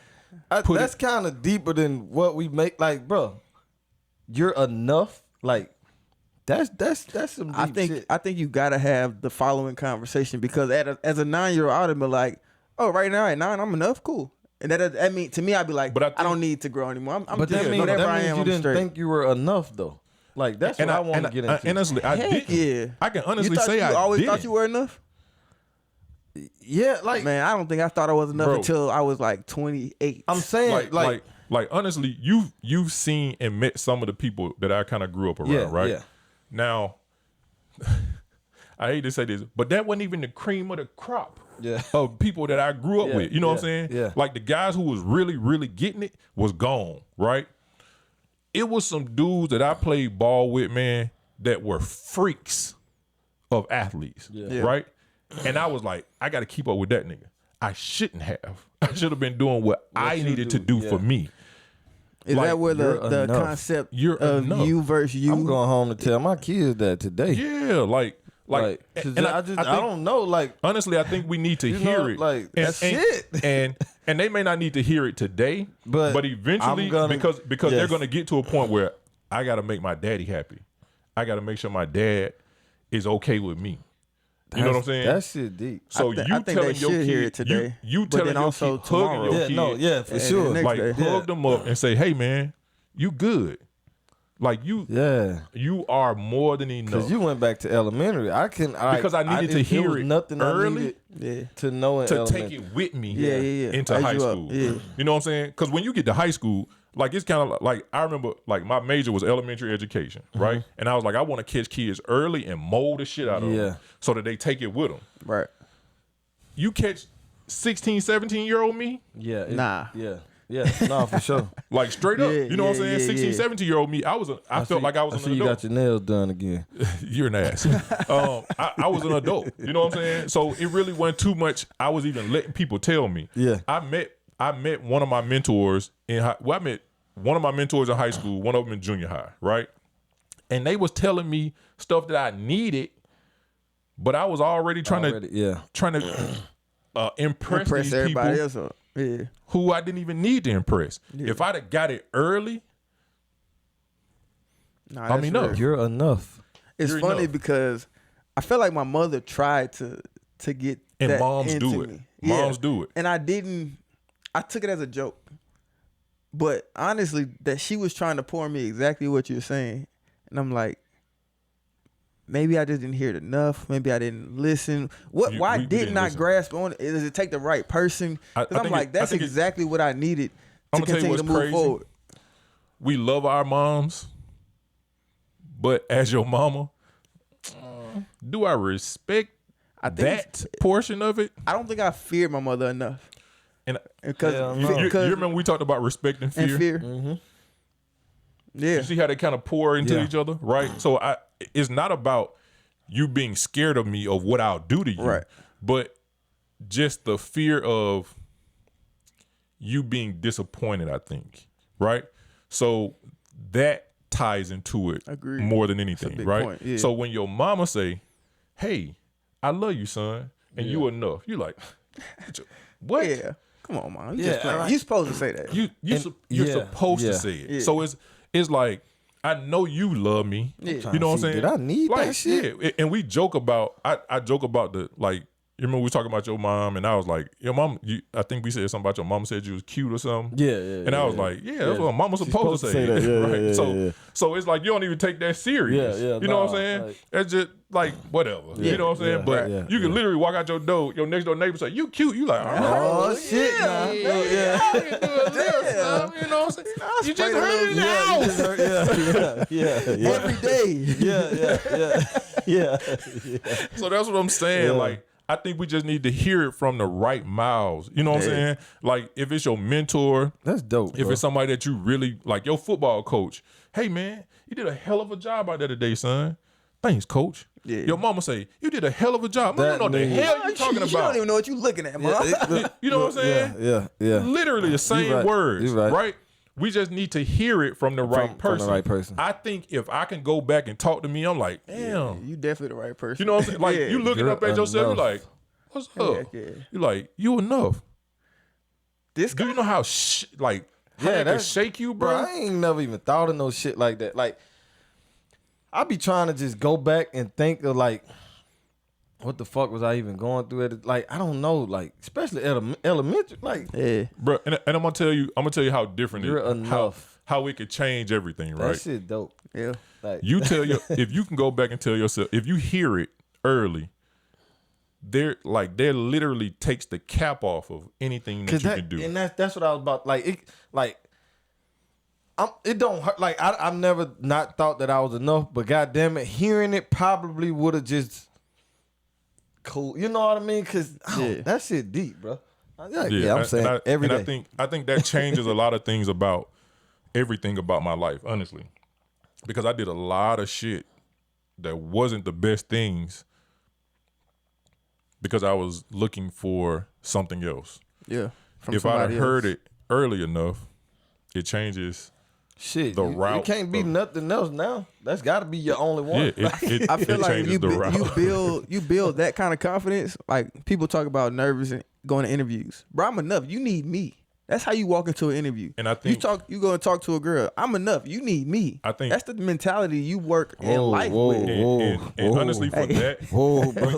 Put That's kind of deeper than what we make. Like, bro, you're enough. Like, that's some deep shit. I think you gotta have the following conversation because as a 9-year-old, I'd have been like, oh, right now at 9, I'm enough, cool. And I mean, to me, I'd be like, But I I don't need to grow anymore. I'm But just that means whatever I you am, I'm didn't straight. think you were enough though. Like that's what I want to get into. Honestly, I Heck didn't. yeah. I can honestly you thought say you I always didn't. thought you were enough. Yeah, like Man, I don't think I thought I was enough Bro. until I was like 28. I'm saying, like honestly, you've seen and met some of the people that I kind of grew up around, Yeah, right? yeah. Now, I hate to say this, but that wasn't even the cream of the crop. Yeah. Of people that I grew up Yeah, with. You know what I'm yeah, saying? yeah. Like the guys who was really, really getting it was gone, right? It was some dudes that I played ball with, man, that were freaks of athletes, right? And I was like, I got to keep up with that nigga. I shouldn't have. I should have been doing what I you needed do, to do for me. Is Like, that where you're the enough. concept You're of enough. you versus you? I'm going home to tell my kids that today. Yeah, like, Cause and I think- don't know. Like, honestly, I think we need to You hear know, it. like, and, that's and, shit. and they may not need to hear it today, But eventually, I'm gonna- because they're yes. going to get to a point where I got to make my daddy happy. I got to make sure my dad is okay with me. You know what I'm saying? That shit deep. So I you think telling they your should kid, hear it today, you but telling then your also kid, hugging tomorrow. your Yeah, kid, no, yeah, for And sure. the next like day. hug them up and say, "Hey, man, you good? Like Yeah. you are more than enough." Because you went back to elementary. Because I needed to hear it nothing early. I needed Yeah. to know in to elementary. take it with me Yeah. into As high you up, school. yeah. You know what I'm saying? Because when you get to high school, like it's kind of like I remember like my major was elementary education, right? And I was like, I want to catch kids early and mold the shit out of Yeah. them so that they take it with them. Right. You catch 16, 17-year-old me, Yeah. Nah. Yeah. Yeah. No, for sure. like straight up. Yeah, You know what I'm yeah, saying? yeah, 16, yeah. 17-year-old me, I felt like I was I an see you adult. got your nails done again. You're an ass. I was an adult. You know what I'm saying? So it really wasn't too much. I was even letting people tell me. Yeah. I met one of my mentors I met one of my mentors in high school, one of them in junior high, right? And they was telling me stuff that I needed, but I was already trying to impress these everybody people else up. Yeah. who I didn't even need to impress. If I'd have got it early, Nah, I'm that's enough. real. You're enough. It's You're funny enough. because I feel like my mother tried to get And that moms into do it. me. Moms do it. And I didn't. I took it as a joke. But honestly, that she was trying to pour me exactly what you're saying, and I'm like, maybe I just didn't hear it enough. Maybe I didn't listen. Why we didn't didn't I listen. grasp on it? Does it take the right person? I Because I'm think like, I that's think exactly what I needed to I'ma tell you continue to what's move crazy. forward. We love our moms, but as your mama, do I respect I think that portion of it? I don't think I feared my mother enough. And Because Hell you, no. you remember we talked about respect and fear? and fear. Mm-hmm. Yeah. You see how they kind of pour into Yeah. each other, right? So it's not about you being scared of me of what I'll do to you, Right. but just the fear of you being disappointed, I think, right? So that ties into it Agreed. more than anything, big right? point, yeah. So when your mama say, "Hey, I love you, son," and you enough, you like, what? Yeah. Come on, man. You Yeah, just playing. right. You supposed to say that. You're yeah, supposed yeah. to say it. Yeah. So it's like I know you love me. Yeah. You know what I'm See, saying? did I need like, that shit? Yeah. And we joke about I joke about the like. You remember we was talking about your mom, and I was like, your mom. I think we said something about your mom said you was cute or something. Yeah. And I was like, yeah, that's what a mama's She's supposed to say. that. Yeah, right? yeah, so yeah. so it's like you don't even take that serious. Yeah, You know what I'm nah, saying? like- It's just like whatever. Yeah, You know what I'm saying? yeah, but yeah, you can yeah. literally walk out your door, your next door neighbor say, "You cute." You like, all right. Oh shit! Nah. Yeah. I can do a little something, you know what I'm saying? You just heard it in the Yeah, house. you just heard- yeah. Every day. Yeah. So that's what I'm saying. Yeah. Like, I think we just need to hear it from the right mouths. You know what I'm Yeah. saying? Like, if it's your mentor, That's dope. if bro. it's somebody that you really like, your football coach. Hey man, you did a hell of a job out there today, son. Thanks, coach. Yeah. Your mama say you did a hell of a job. I That don't know what the means- hell you talking You about. don't even know what you're looking at, man. You know what I'm saying? Yeah. Literally the same right. words, You right. right? We just need to hear it from the right person. From the right person. I think if I can go back and talk to me, I'm like, damn. You definitely the right person. You know what I'm saying? Like Yeah. you looking You're up at yourself, you're enough. like, what's up? Heck yeah. You're like, you enough. This Do guy. you know how how Yeah, that can that's- shake you, Bro, bro? I ain't never even thought of no shit like that. Like, I be trying to just go back and think of like, what the fuck was I even going through at it? Like, I don't know. Like, especially at elementary. Like, Yeah. Bro, and I'm gonna tell you how different You're it enough. how it could change everything, right? that shit dope. Yeah. Like, You tell your if you can go back and tell yourself, if you hear it early, there literally takes the cap off of anything that you can do. and that's what I was about. Like, it don't hurt. Like, I've never not thought that I was enough, but goddamn it, hearing it probably would have just cool. You know what I mean? Because Yeah. that shit deep, bro. Yeah, I'm saying and every I day. think that changes a lot of things about everything about my life, honestly, because I did a lot of shit that wasn't the best things because I was looking for something else. Yeah. From If I'd have somebody heard else. it early enough, it changes. Shit, The it route can't be of- nothing else now. That's got to be your only one. Yeah, I feel it like changes you the route. you build that kind of confidence. Like people talk about nervous and going to interviews. Bro, I'm enough. You need me. That's how you walk into an interview. And I think you go and talk to a girl. I'm enough. You need me. I think- that's the mentality you work in life whoa. with. and honestly for that, Whoa, bro.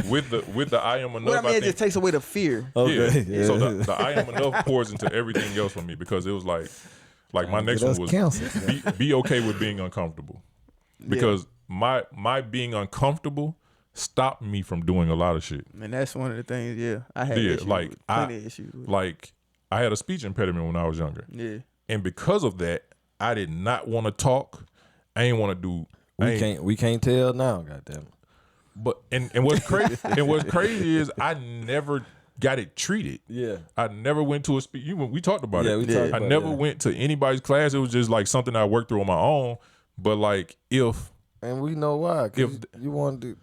with the I am enough, What I mean, I it think just takes away the fear. Okay. Yeah. So the I am enough pours into everything else for me because it was like my next one That's was cancer. be okay with being uncomfortable because my being uncomfortable stopped me from doing a lot of shit. And that's one of the things. Yeah, I had Yeah, issues like with, plenty of issues. With. like I had a speech impediment when I was younger, Yeah, and because of that, I did not want to talk. I ain't want to do. We can't tell now, goddamn. But and what's crazy and what's crazy is I never got it treated. Yeah. I never went to a speech. We talked about Yeah, it. we talked I about never it, yeah. went to anybody's class. It was just like something I worked through on my own. But like if And we know why. 'Cause If- you want to do.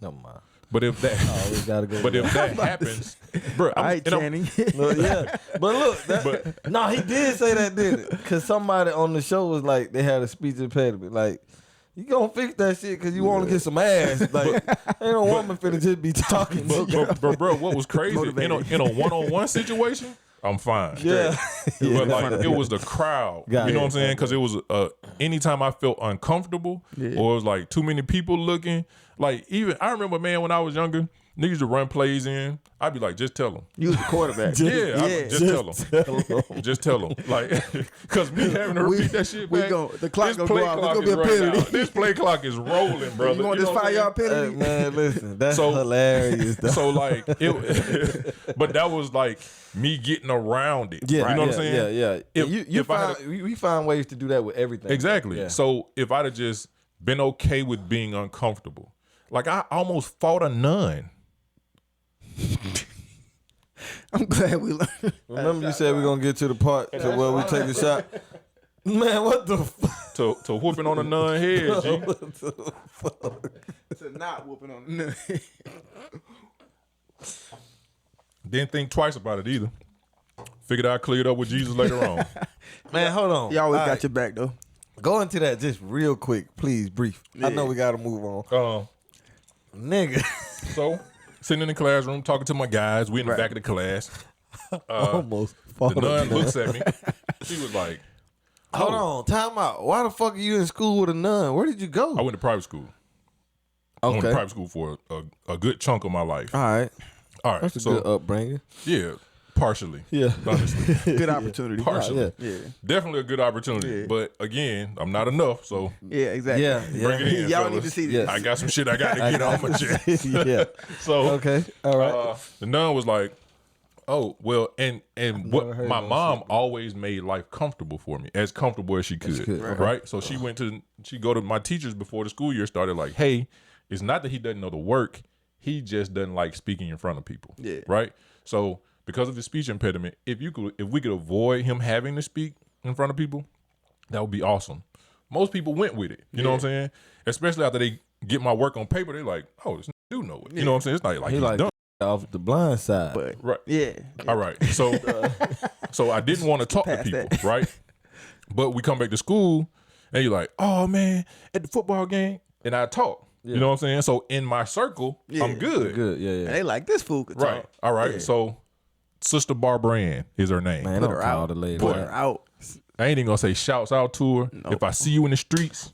Never mind. but if that Always gotta go. but if that happens, bro, all right, Channing. Look, yeah, but look, no, he did say that, didn't it? Because somebody on the show was like, they had a speech impediment. Like, you gonna fix that shit because you want to get some ass. Like, ain't no woman finna just be talking. but bro, what was crazy Motivated. in a one-on-one situation, I'm fine. Yeah. But like it was the crowd, Got you know it. what I'm saying? Because it was anytime I felt uncomfortable or it was like too many people looking. Like even I remember, man, when I was younger, niggas used to run plays in. I'd be like, just tell them. You was the quarterback. Just tell them. Just tell them. Like, because me having to repeat that shit back. The clock this gonna play go off. It's clock gonna be is a right penalty. now. This play clock is rolling, brother. You want know this what I'm 5-yard Hey, penalty? man, listen, that's So- hilarious. Though. So like it, but that was like me getting around it. Yeah, you know what I'm saying? Yeah. If We find ways to do that with everything. Exactly. Yeah. So if I'd have just been okay with being uncomfortable, like I almost fought a nun. I'm glad we learned. Remember you said we're gonna get to the part to where we take a shot. Man, what the fuck? To whooping on a nun head, G. to not whooping on the Didn't think twice about it either. Figured I'd clear it up with Jesus later on. Man, hold on. You always All got right. your back though. Go into that just real quick, please, brief. I know we gotta move on. Nigga. So sitting in the classroom talking to my guys, we in the back of the class. Almost. The nun looks at me. She was like, Hold on, time out. Why the fuck are you in school with a nun? Where did you go? I went to private school. I went to Okay. private school for a good chunk of my life. All right. All right. That's a So good upbringing. yeah, partially. Yeah. Honestly. Good opportunity. Partially. Yeah. Yeah. Definitely a good opportunity. Yeah. But again, I'm not enough. So Yeah, exactly. Yeah. bring it in. Y'all fellas. need to see Yes. this. I got some shit I got to get off my chest. Yeah. So Okay. All right. the nun was like, "Oh well," and what never heard my no mom always made life comfortable for me, as comfortable as she could, good, right? So she go to my teachers before the school year started. Like, hey, it's not that he doesn't know the work, he just doesn't like speaking in front of people, Yeah. right? So because of his speech impediment, if we could avoid him having to speak in front of people, that would be awesome. Most people went with it, you know what I'm saying? Especially after they get my work on paper, they're like, "Oh, this do know it," you know what I'm saying? It's not like He he's like done. off the blind side. But Right. yeah. All right. So so I didn't want to talk to Past people, that. right? But we come back to school and you're like, "Oh man, at the football game," and I talk. You know what I'm saying? So in my circle, I'm good. Good. Yeah. And Yeah. they like this fool could Right. talk. All right. Yeah. So Sister Barbara Ann is her name. Man, Put don't her call out. the lady. Put that. her out. I ain't even gonna say shouts out to her. If I see you in the streets,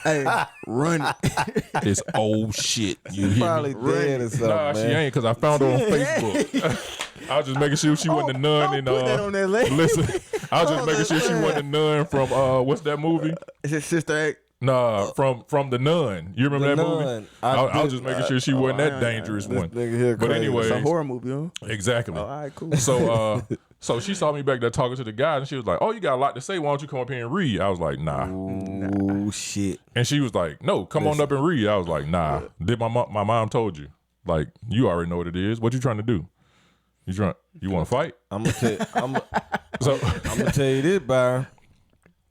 Hey, run it. it's old shit. You hear Probably me? dead or something, Nah, man. she ain't, because I found her on Facebook. I was just making sure she wasn't a nun and put that on that lady. listen, I was just making sure she wasn't a nun from what's that movie? Is it Sister Act? Nah, from The Nun. You remember The that movie? Nun. I was just making sure she wasn't that dangerous one. Nigga here But crazy. anyway, It's a horror movie, huh? exactly. Oh, all right, cool. So she saw me back there talking to the guys, and she was like, "Oh, you got a lot to say. Why don't you come up here and read?" I was like, "Nah." Oh shit. And she was like, "No, come on up and read." I was like, "Nah." Did my mom told you? Like, you already know what it is. What you trying to do? You want to fight? I'm gonna So tell you this, Byron.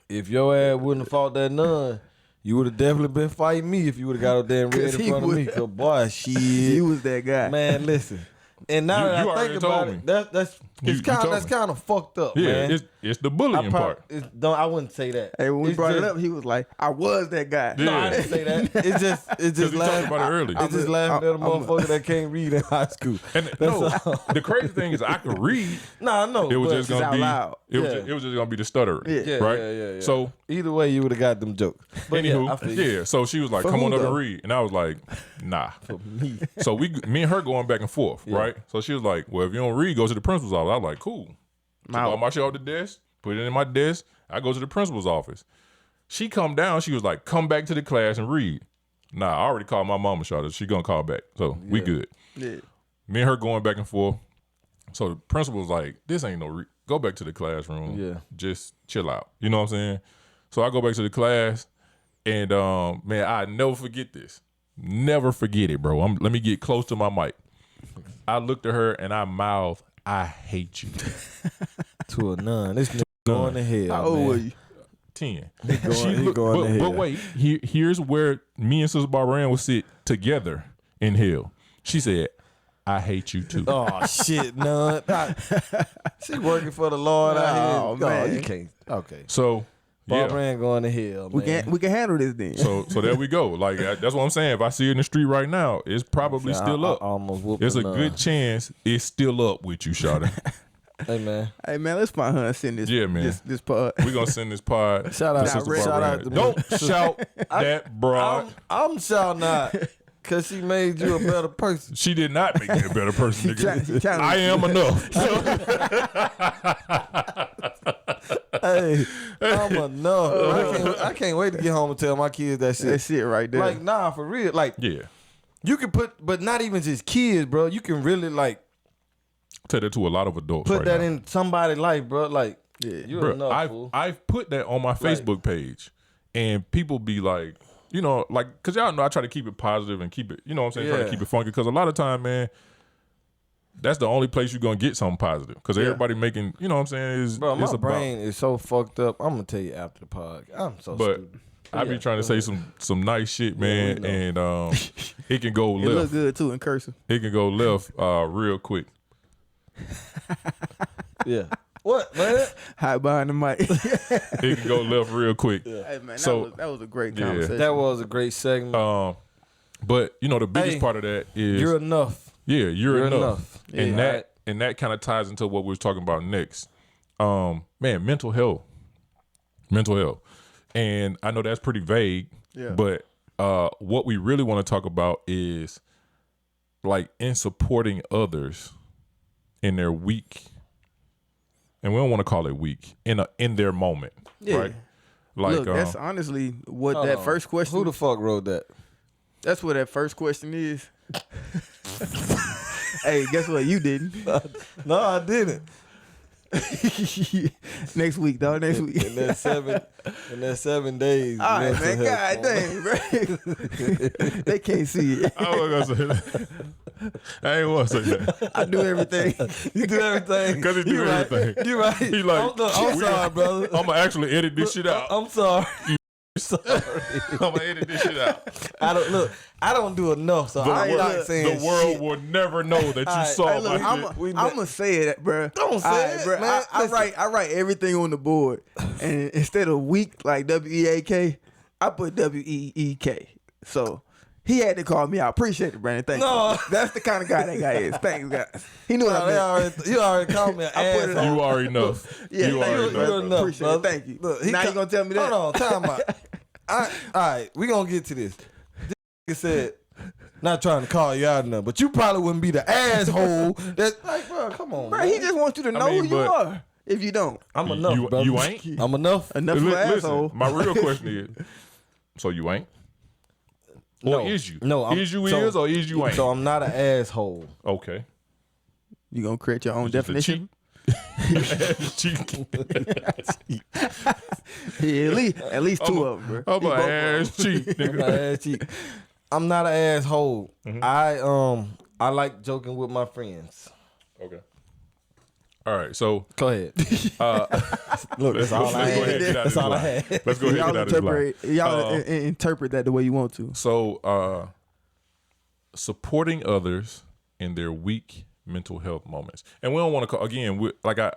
If your ass wouldn't have fought that nun, you would have definitely been fighting me if you would have got up there and read 'Cause in he front of me. would. Cause boy, shit. He was that guy. Man, listen. And now that I already think told about me. it, that's told me. kind of fucked up, Yeah, man. it's the bullying part. I wouldn't say that. Hey, when we It's brought it just- up, he was like, "I was that guy." Yeah. No, I didn't say that. It's just We talked laughing. about it early. It's just laughing at a motherfucker that can't read in high school. And no, the crazy thing is I could read. Nah, no. It was but just gonna out be. loud. It was. Yeah. It was just gonna be the stutterer. Yeah. Right. Yeah. So either way, you would have got them jokes. But anywho, I feel you. yeah. So she was like, For "Come who, on up though? and read," and I was like, "Nah." For me. So me and her going back and forth, right? So she was like, "Well, if you don't read, go to the principal's office." I was like, "Cool." Took all my shit off the desk, put it in my desk. I go to the principal's office. She come down. She was like, "Come back to the class and read." Nah, I already called my mama, shot her. She gonna call back, so we good. Yeah. Me and her going back and forth. So the principal was like, "This ain't no go back to the classroom. Yeah. Just chill out." You know what I'm saying? So I go back to the class, and man, I never forget this. Never forget it, bro. Let me get close to my mic. I looked at her and I mouthed, "I hate you." To a nun. This nigga going to hell, How old man. were you? 10. He going to hell. But wait, here's where me and Sister Barbara Ann would sit together in hell. She said, "I hate you too." Oh shit, nun. She working for the Lord out here. Oh, man. You can't. Okay. So Barbara yeah. Ann going to hell, man. We can handle this then. So there we go. Like that's what I'm saying. If I see it in the street right now, it's probably still up. I almost whooped There's the a nun. good chance it's still up with you, Shawty. Hey man. Hey man, let's find her and send this. Yeah, man. This pod. We're gonna send this pod. Shout out, to Sister Shout Barbara out Ann. to Don't shout that broad. I'm shouting out because she made you a better person. She did not make me a better person, She nigga. tryna- I am enough. Hey, I'm enough. I can't wait to get home and tell my kids that shit. That's it right there. Like, nah, for real. Like, Yeah. you can put, but not even just kids, bro. You can really like Tell that to a lot of adults. put right that now. in somebody's life, bro. Like, you're Bruh, enough, fool. I've put that on my Facebook page, and people be like, you know, like, cause y'all know I try to keep it positive and keep it, you know what I'm saying, try to Yeah. keep it funky. Cause a lot of time, man, that's the only place you're gonna get something positive. Cause everybody making, you know what I'm saying, is Bro, my it's brain is so fucked up. I'm gonna tell you after the pod. I'm so But stupid. I be trying to say some nice shit, man, we and it can go it look left. good too in cursive. It can go left real quick. Yeah. What, man? Hide behind the mic. It can go left real quick. Hey man, So- that was a great Yeah. conversation. That was a great segment. But you know, the biggest Hey, part of that is You're enough. yeah, you're enough. And Yeah. that kind of ties into what we was talking about next. Man, mental health. And I know that's pretty vague, but what we really want to talk about is like in supporting others in their week. And we don't want to call it weak in their moment, right? Like Look, that's honestly what Hold that on. first question. Who the fuck wrote that? That's what that first question is. Hey, guess what? You didn't. No, I didn't. Next week, dog. Next week. In that 7 days. All right, mental man. health. God dang, bro. They can't see it. I was gonna say that. I ain't want to say that. I do everything. You do everything. 'Cause he do You right. everything. You right. He like, I'm sorry, brother. I'm gonna actually edit this shit out. I'm sorry. Sorry. I'm gonna edit this shit out. I don't do enough, so I'm not saying The world shit. will never know that you Alright, saw Hey, my look, shit. I'm gonna say it, bro. Don't say it, bro. man. I Listen. write everything on the board, and instead of weak like WEAK, I put WEEK. So he had to call me out. Appreciate it, Brandon. Thank No. you. That's the kind of guy that guy is. Thanks, guys. He knew what I meant. You already called me an I put it asshole. You are enough. Yeah, you thank are you, enough. bro. You're enough, Appreciate brother. it. Thank you. Look, Now you gonna tell me that? Hold on, time out. All right, we gonna get to this. This nigga said, not trying to call you out enough, but you probably wouldn't be the asshole that, like, bro, come on, Bro, man. he just wants you to know mean, who you but- are. If you don't, I'm enough, You- brother. you ain't? I'm enough. enough of an Listen, asshole. my real question is, so you ain't? No. Or is you? No, I'm- Is you so- is or is you ain't? So I'm not an asshole. Okay. You gonna create your own Just a definition? cheek. Yeah, at least two of them, bro. I'm an ass cheek, I'm nigga. not an ass cheek. I'm not an asshole. I like joking with my friends. Okay. All right, so Go ahead. Look, that's all I let's go ahead and had. get out of That's this all I line. had. Let's go ahead and get out of this line. Y'all interpret that the way you want to. So, supporting others in their weak mental health moments. And we don't want to call again. I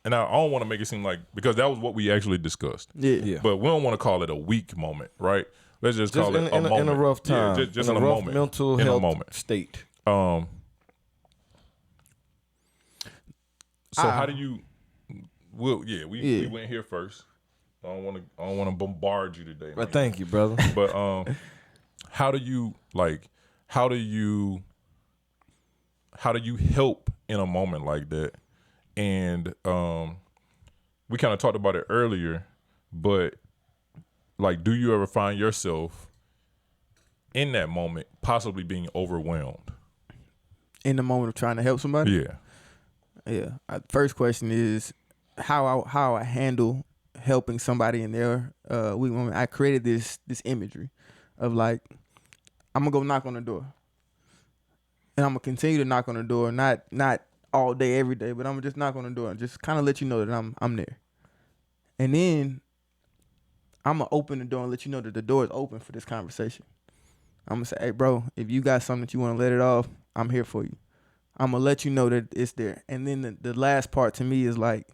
don't want to make it seem like because that was what we actually discussed. Yeah. But we don't want to call it a weak moment, right? Let's just call it a moment in a rough time, just in a rough mental health state. So how do you? We went here first. I don't want to bombard you today. But thank you, brother. But how do you help in a moment like that? And we kind of talked about it earlier, but like, do you ever find yourself in that moment possibly being overwhelmed? In the moment of trying to help somebody? Yeah. First question is how I handle helping somebody in their weak moment. I created this imagery of like, I'm gonna go knock on the door, and I'm gonna continue to knock on the door, not all day every day, but I'm gonna just knock on the door and just kind of let you know that I'm there. And then I'm gonna open the door and let you know that the door is open for this conversation. I'm gonna say, hey bro, if you got something that you want to let it off, I'm here for you. I'm gonna let you know that it's there. And then the last part to me is like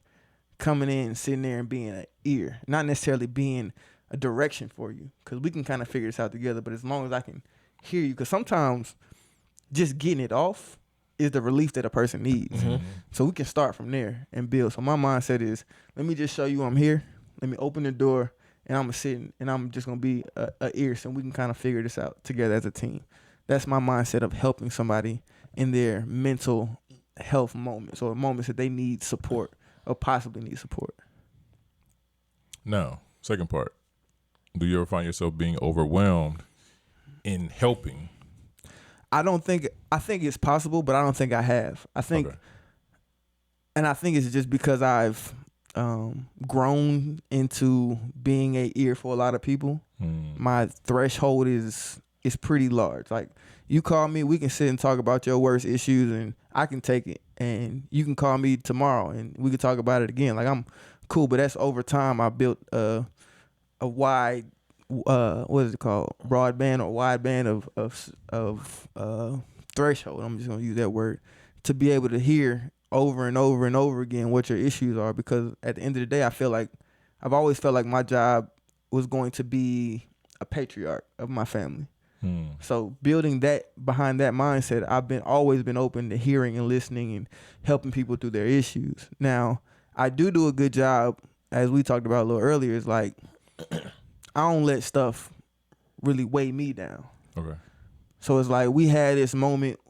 coming in and sitting there and being an ear, not necessarily being a direction for you, because we can kind of figure this out together. But as long as I can hear you, because sometimes just getting it off is the relief that a person needs. Mm-hmm. So we can start from there and build. So my mindset is, let me just show you I'm here. Let me open the door, and I'm sitting, and I'm just gonna be a ear, so we can kind of figure this out together as a team. That's my mindset of helping somebody in their mental health moments or moments that they need support or possibly need support. Now, second part, do you ever find yourself being overwhelmed in helping? I think it's possible, but I don't think I have. I think it's just because I've grown into being an ear for a lot of people. My threshold is pretty large. Like, you call me, we can sit and talk about your worst issues, and I can take it. And you can call me tomorrow, and we can talk about it again. Like, I'm cool, but that's over time. I built a wide, what is it called? Broadband or wideband of threshold. I'm just gonna use that word to be able to hear over and over and over again what your issues are. Because at the end of the day, I've always felt like my job was going to be a patriarch of my family. So building that behind that mindset, I've always been open to hearing and listening and helping people through their issues. Now, I do a good job, as we talked about a little earlier, is like, I don't let stuff really weigh me down. Okay. So it's like, we had this moment,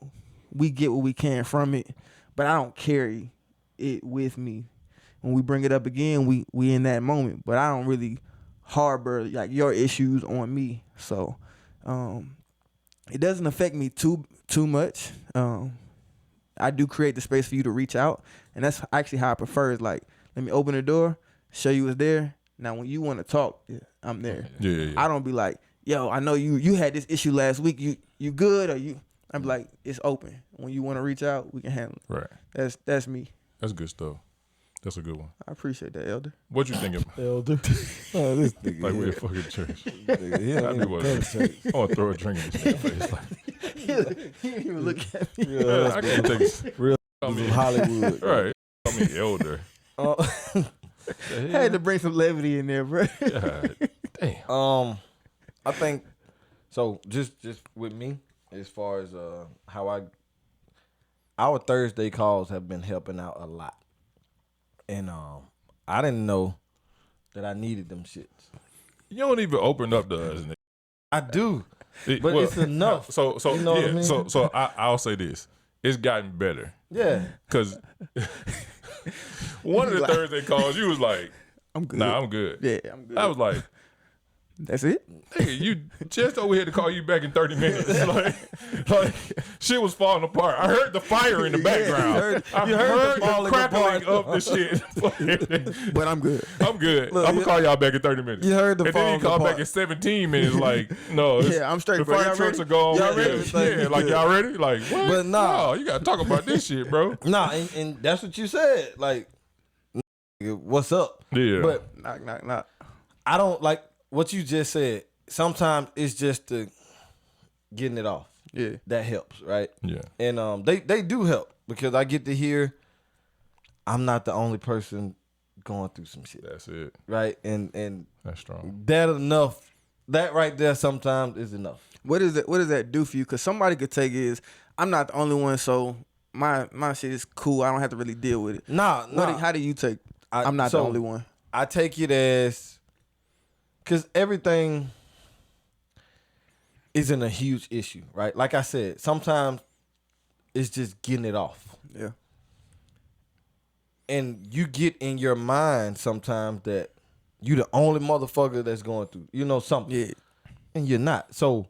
we get what we can from it, but I don't carry it with me. When we bring it up again, we in that moment, but I don't really harbor like your issues on me. So it doesn't affect me too much. I do create the space for you to reach out, and that's actually how I prefer. Is like, let me open the door, show you it's there. Now, when you want to talk, I'm there. Yeah. I don't be like, yo, I know you had this issue last week. You good or you? I'm like, it's open. When you want to reach out, we can handle it. Right. That's me. That's good stuff. That's a good one. I appreciate that, Elder. What you thinking? Elder. Oh, this nigga. Like we're a fucking church. I want to throw a drink in this nigga's face. Like, He didn't even look at me. I can't take it. Real I mean, Hollywood. Right. I mean, elder. I had to bring some levity in there, bro. God damn. I think so. Just with me, as far as how our Thursday calls have been helping out a lot, and I didn't know that I needed them shits. You don't even open up to us, nigga. I do, but it's enough. So you know what I mean? So I'll say this: it's gotten better. Yeah, because one of the Thursday calls, you was like, I'm good. Nah, I'm good. Yeah, I'm good. I was like, that's it? Hey, you just over here to call you back in 30 minutes. like shit was falling apart. I heard the fire in the background. You heard the crackling of the shit. But I'm good. I'm good. Look, I'm going to call y'all back in 30 minutes. You heard the and then he called back in 17 minutes like, no. Yeah, I'm straight. The bro. fire Y'all trucks ready? are gone. Y'all ready? Yeah, like y'all ready? Like, what? But nah. No, you got to talk about this shit, bro. Nah, and that's what you said. Like, what's up? Yeah. But Knock. I don't like what you just said. Sometimes it's just the getting it off. Yeah. that helps, right? Yeah. And they do help because I get to hear I'm not the only person going through some shit, That's it. right? And That's strong. that enough. That right there sometimes is enough. What does that do for you? Because somebody could take it as I'm not the only one, so my shit is cool. I don't have to really deal with it. Nah. How do you take? I'm not the only one. I take it as because everything isn't a huge issue, right? Like I said, sometimes it's just getting it off. Yeah. And you get in your mind sometimes that you the only motherfucker that's going through, something. Yeah. And you're not. So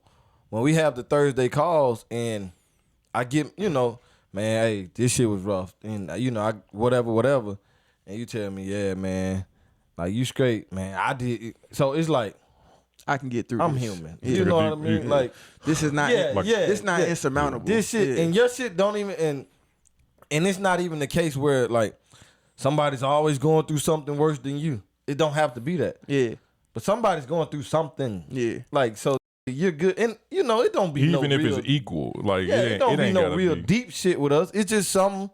when we have the Thursday calls and I get, man, hey, this shit was rough. And, I whatever. And you tell me, yeah, man, like you straight, man, I did it. So it's like, I can get through I'm this. human. Yeah. You know what I mean? Like, this is not this not insurmountable. This shit, Yeah. and your shit don't even, and it's not even the case where like somebody's always going through something worse than you. It don't have to be that. Yeah. But somebody's going through something. Yeah. Like, so you're good. And, it don't be Even if real, it's equal. Like, it don't be ain't no gotta real be. deep shit with us. It's just something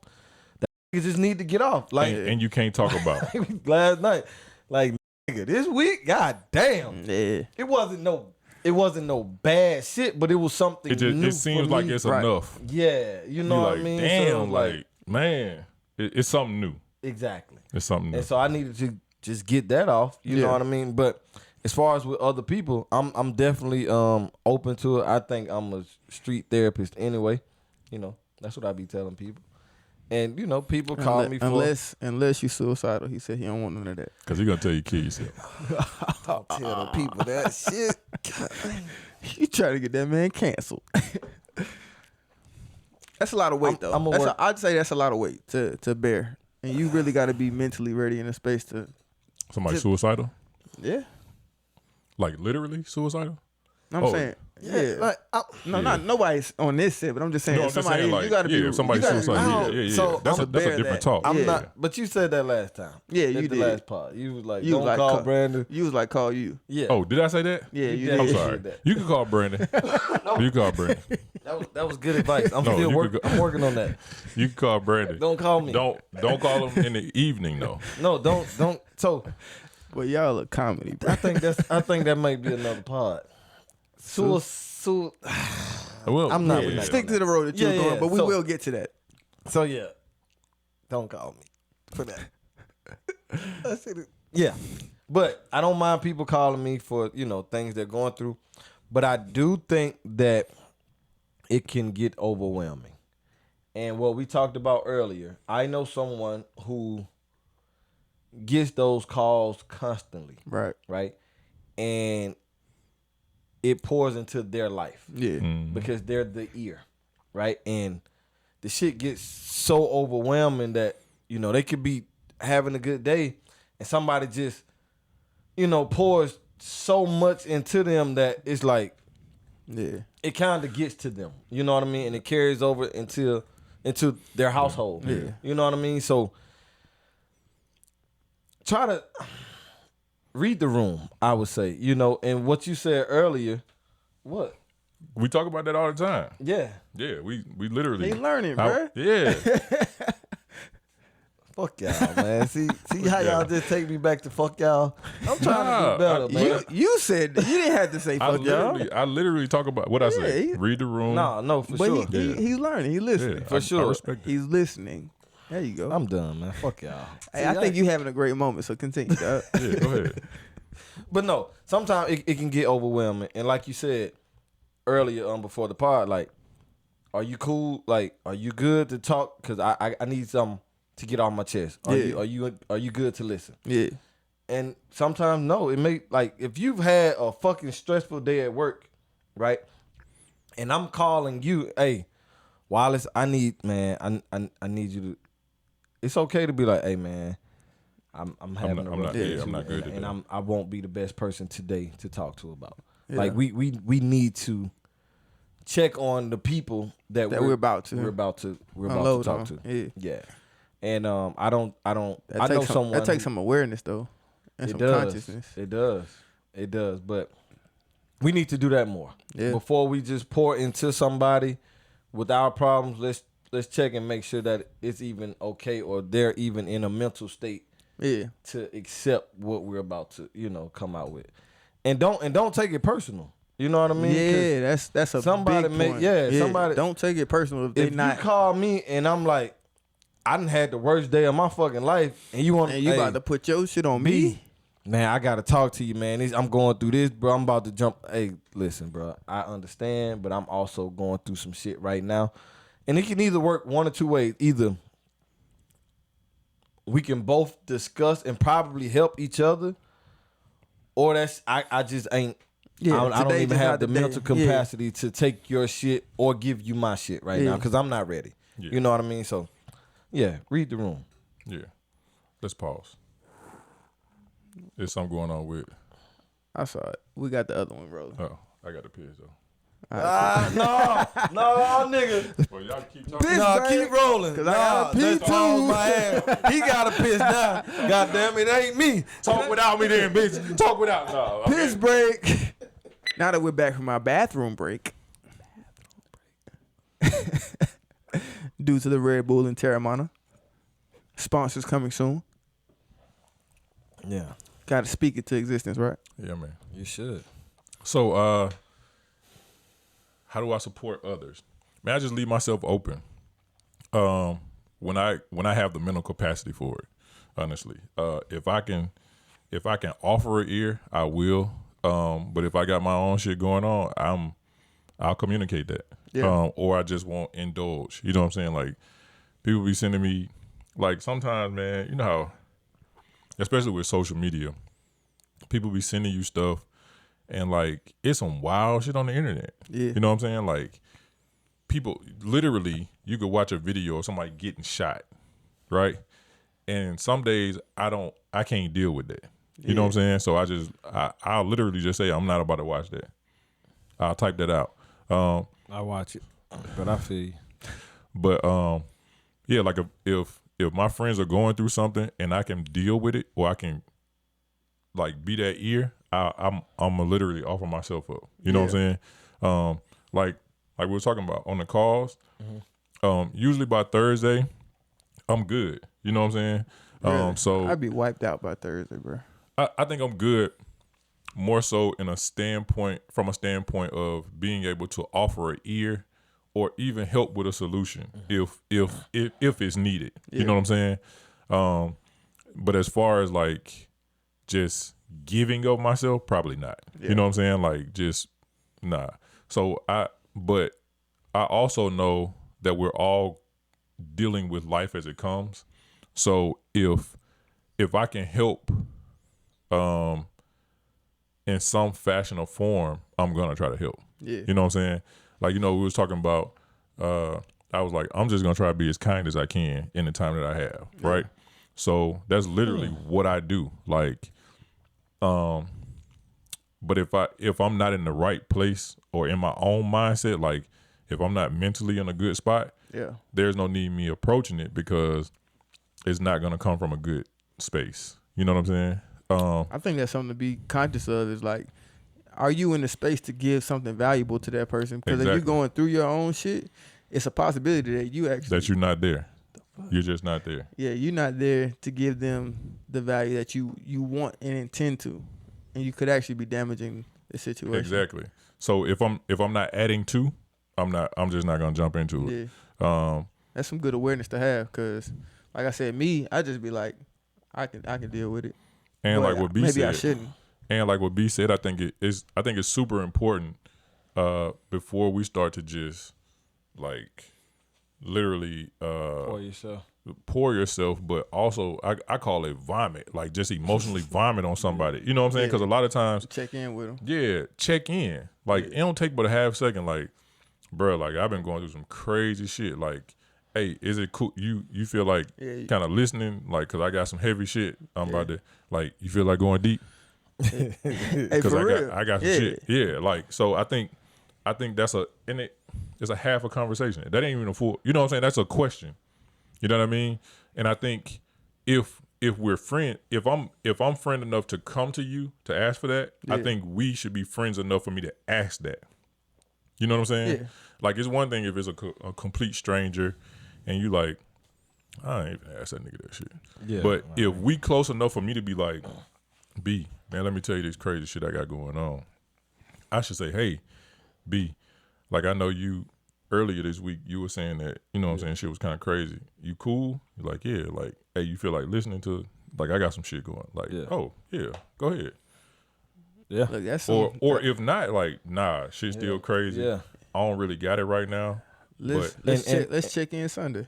that you just need to get off. Like, And you can't talk about. last night, like, nigga, this week, god damn. Yeah. It wasn't no bad shit, but it was something new It seems for like me. it's enough. Yeah, you know You what like, I mean? damn, So, like, man, it's something new. exactly. It's something new. And so I needed to just get that off. You know what I mean? But as far as with other people, I'm definitely open to it. I think I'm a street therapist anyway. That's what I be telling people. And people call me for unless you suicidal. He said he don't want none of that. Because he's going to tell you kill yourself. Don't tell the people that shit. You try to get that man canceled. That's a lot of weight, though. I'd say that's a lot of weight to bear. And you really got to be mentally ready in a space to... Somebody suicidal? Yeah. Like literally suicidal? I'm saying... Yeah. Like, not nobody's on this set, but I'm just saying No, I'm just somebody saying, like, you got to be... if somebody's you gotta be- suicidal, yeah. So That's a bear different that. talk. I'm Yeah. not, but you said that last time. Yeah, At you the did. last part. You was like, You don't was like, call Brandon. You was like, call you. Yeah. Oh, did I say that? Yeah, you did. did. I'm Yeah, sorry. you did. You can call Brandon. You can call Brandon. That was good advice. I'm No, still you working. could I'm working on that. You can call Brandon. Don't call me. Don't call him in the evening though. No, don't. So Well, y'all a comedy, bro. I think that might be another pod. Well, I'm not with that. Stick to the road that you're Yeah, going, yeah. but we So- will get to that. So yeah, don't call me for that. Yeah, but I don't mind people calling me for things they're going through, but I do think that it can get overwhelming. And what we talked about earlier, I know someone who gets those calls constantly, Right. right? And it pours into their life. Yeah. Because they're the ear, right? And the shit gets so overwhelming that, they could be having a good day and somebody just, pours so much into them that it's like, Yeah. it kind of gets to them. You know what I mean? And it carries over into their household. Yeah. You know what I mean? So try to read the room, I would say. And what you said earlier, what? we talk about that all the time. Yeah. Yeah, we literally. They learning, I- bro. Yeah. Fuck y'all, man. See how y'all just take me back to fuck y'all. I'm trying to do better, man. You said you didn't have to say fuck y'all. I literally talk about what I say. he- Read the room. No, for But sure. he's learning. He's listening. Yeah, For I sure. respect it. He's listening. There you go. I'm done, man. Fuck y'all. Hey, I think you having a great moment, so continue, dog. Yeah, go ahead. But no, sometimes it can get overwhelming. And like you said earlier before the pod, like, are you cool? Like, are you good to talk? Because I need something to get off my chest. Are you good to listen? Yeah. And sometimes no, it may, like, if you've had a fucking stressful day at work, right? And I'm calling you, hey, Wallace, I need you to. It's okay to be like, hey man, I'm having a rough day I'm not good too, today. and I won't be the best person today to talk to about. Yeah. Like we need to check on the people that we're about to Unload talk on. to. Yeah. And I know That takes some awareness though, and some consciousness. It does. But We need to do that more. Yeah. Before we just pour into somebody with our problems, let's check and make sure that it's even okay or they're even in a mental state to accept what we're about to, come out with. And don't take it personal. You know what I mean? Yeah, that's a somebody big point. Somebody don't take it personal if they not. You call me and I'm like, I done had the worst day of my fucking life, and you about to put your shit on me. Man, I gotta talk to you, man. I'm going through this, bro. I'm about to jump. Hey, listen, bro. I understand, but I'm also going through some shit right now. And it can either work one or two ways. Either we can both discuss and probably help each other, or I just ain't. Yeah, I don't even have the mental capacity to take your shit or give you my shit right now because I'm not ready. Yeah. You know what I mean? So, yeah, read the room. Yeah. Let's pause. There's something going on with. I saw it. We got the other one rolling. Oh, I got the piss though. No, nigga. Well, y'all keep talking. Keep rolling. Cause I got a piss too. My ass. He got a piss now. God damn it, ain't me. Talk without me then, bitch. Talk without. No. Okay. Piss break. Now that we're back from our bathroom break. Due to the Red Bull and Terramana. Sponsors coming soon. Yeah. Got to speak it to existence, right? Yeah, man. You should. So, how do I support others? Man, I just leave myself open. When I have the mental capacity for it, honestly. If I can offer an ear, I will. But if I got my own shit going on, I'll communicate that. Yeah. Or I just won't indulge. You know what I'm saying? Like, people be sending me, like, sometimes, man, you know how, especially with social media, people be sending you stuff and, like, it's some wild shit on the internet. Yeah. You know what I'm saying? Like, people, literally, you could watch a video of somebody getting shot, right? And some days I can't deal with that. You know what I'm saying? So I'll literally just say, I'm not about to watch that. I'll type that out. I watch it, but I feel you. But yeah, like if my friends are going through something and I can deal with it, or I can like be that ear, I'm gonna literally offer myself up. You know what I'm saying? Like we were talking about on the calls. Usually by Thursday, I'm good. You know what I'm saying? Really? So I'd be wiped out by Thursday, bro. I think I'm good. More so from a standpoint of being able to offer an ear or even help with a solution if it's needed. You know what I'm saying? But as far as like just giving of myself, probably not. You know what I'm saying? Like just nah. So I also know that we're all dealing with life as it comes. So if I can help in some fashion or form, I'm gonna try to help. Yeah. You know what I'm saying? Like, we was talking about, I was like, I'm just gonna try to be as kind as I can in the time that I have, right? So that's literally what I do. Like, but if I'm not in the right place or in my own mindset, like if I'm not mentally in a good spot, there's no need me approaching it because it's not gonna come from a good space. You know what I'm saying? I think that's something to be conscious of is like, are you in the space to give something valuable to that person? Because if you're going through your own shit, it's a possibility that that you're not there. You're just not there. Yeah, you're not there to give them the value that you want and intend to, and you could actually be damaging the situation. Exactly. So if I'm not adding to, I'm just not gonna jump into it. Yeah. That's some good awareness to have, because like I said, I just be like, I can deal with it. And but like what B maybe said, I shouldn't. And like what B said, I think it's super important before we start to just like literally pour yourself, but also I call it vomit, like just emotionally vomit on somebody. You know what I'm saying? Because a lot of times check in with them. Yeah, check in. Like it don't take but a half second. Like, bro, like I've been going through some crazy shit. Like, hey, is it cool? You feel like kind of listening? Like, cause I got some heavy shit. I'm about to, like, you feel like going deep? Because I got some shit. Yeah, like, so I think that's it's a half a conversation. That ain't even a full. You know what I'm saying? That's a question. You know what I mean? And I think if if we're if I'm friend enough to come to you to ask for that, I think we should be friends enough for me to ask that. You know what I'm saying? Yeah. Like, it's one thing if it's a complete stranger and you like, I ain't even ask that nigga that shit. Yeah, but if we close enough for me to be like, B, man, let me tell you this crazy shit I got going on, I should say, hey, B, like, I know you earlier this week, you were saying that, you know what I'm saying, shit was kind of crazy. You cool? You're like, yeah. Like, hey, you feel like listening to, like, I got some shit going. Like, oh, yeah, go ahead. Yeah. Look, that's Or if not, like, nah, shit's still crazy. Yeah. I don't really got it right now. Let's check in Sunday.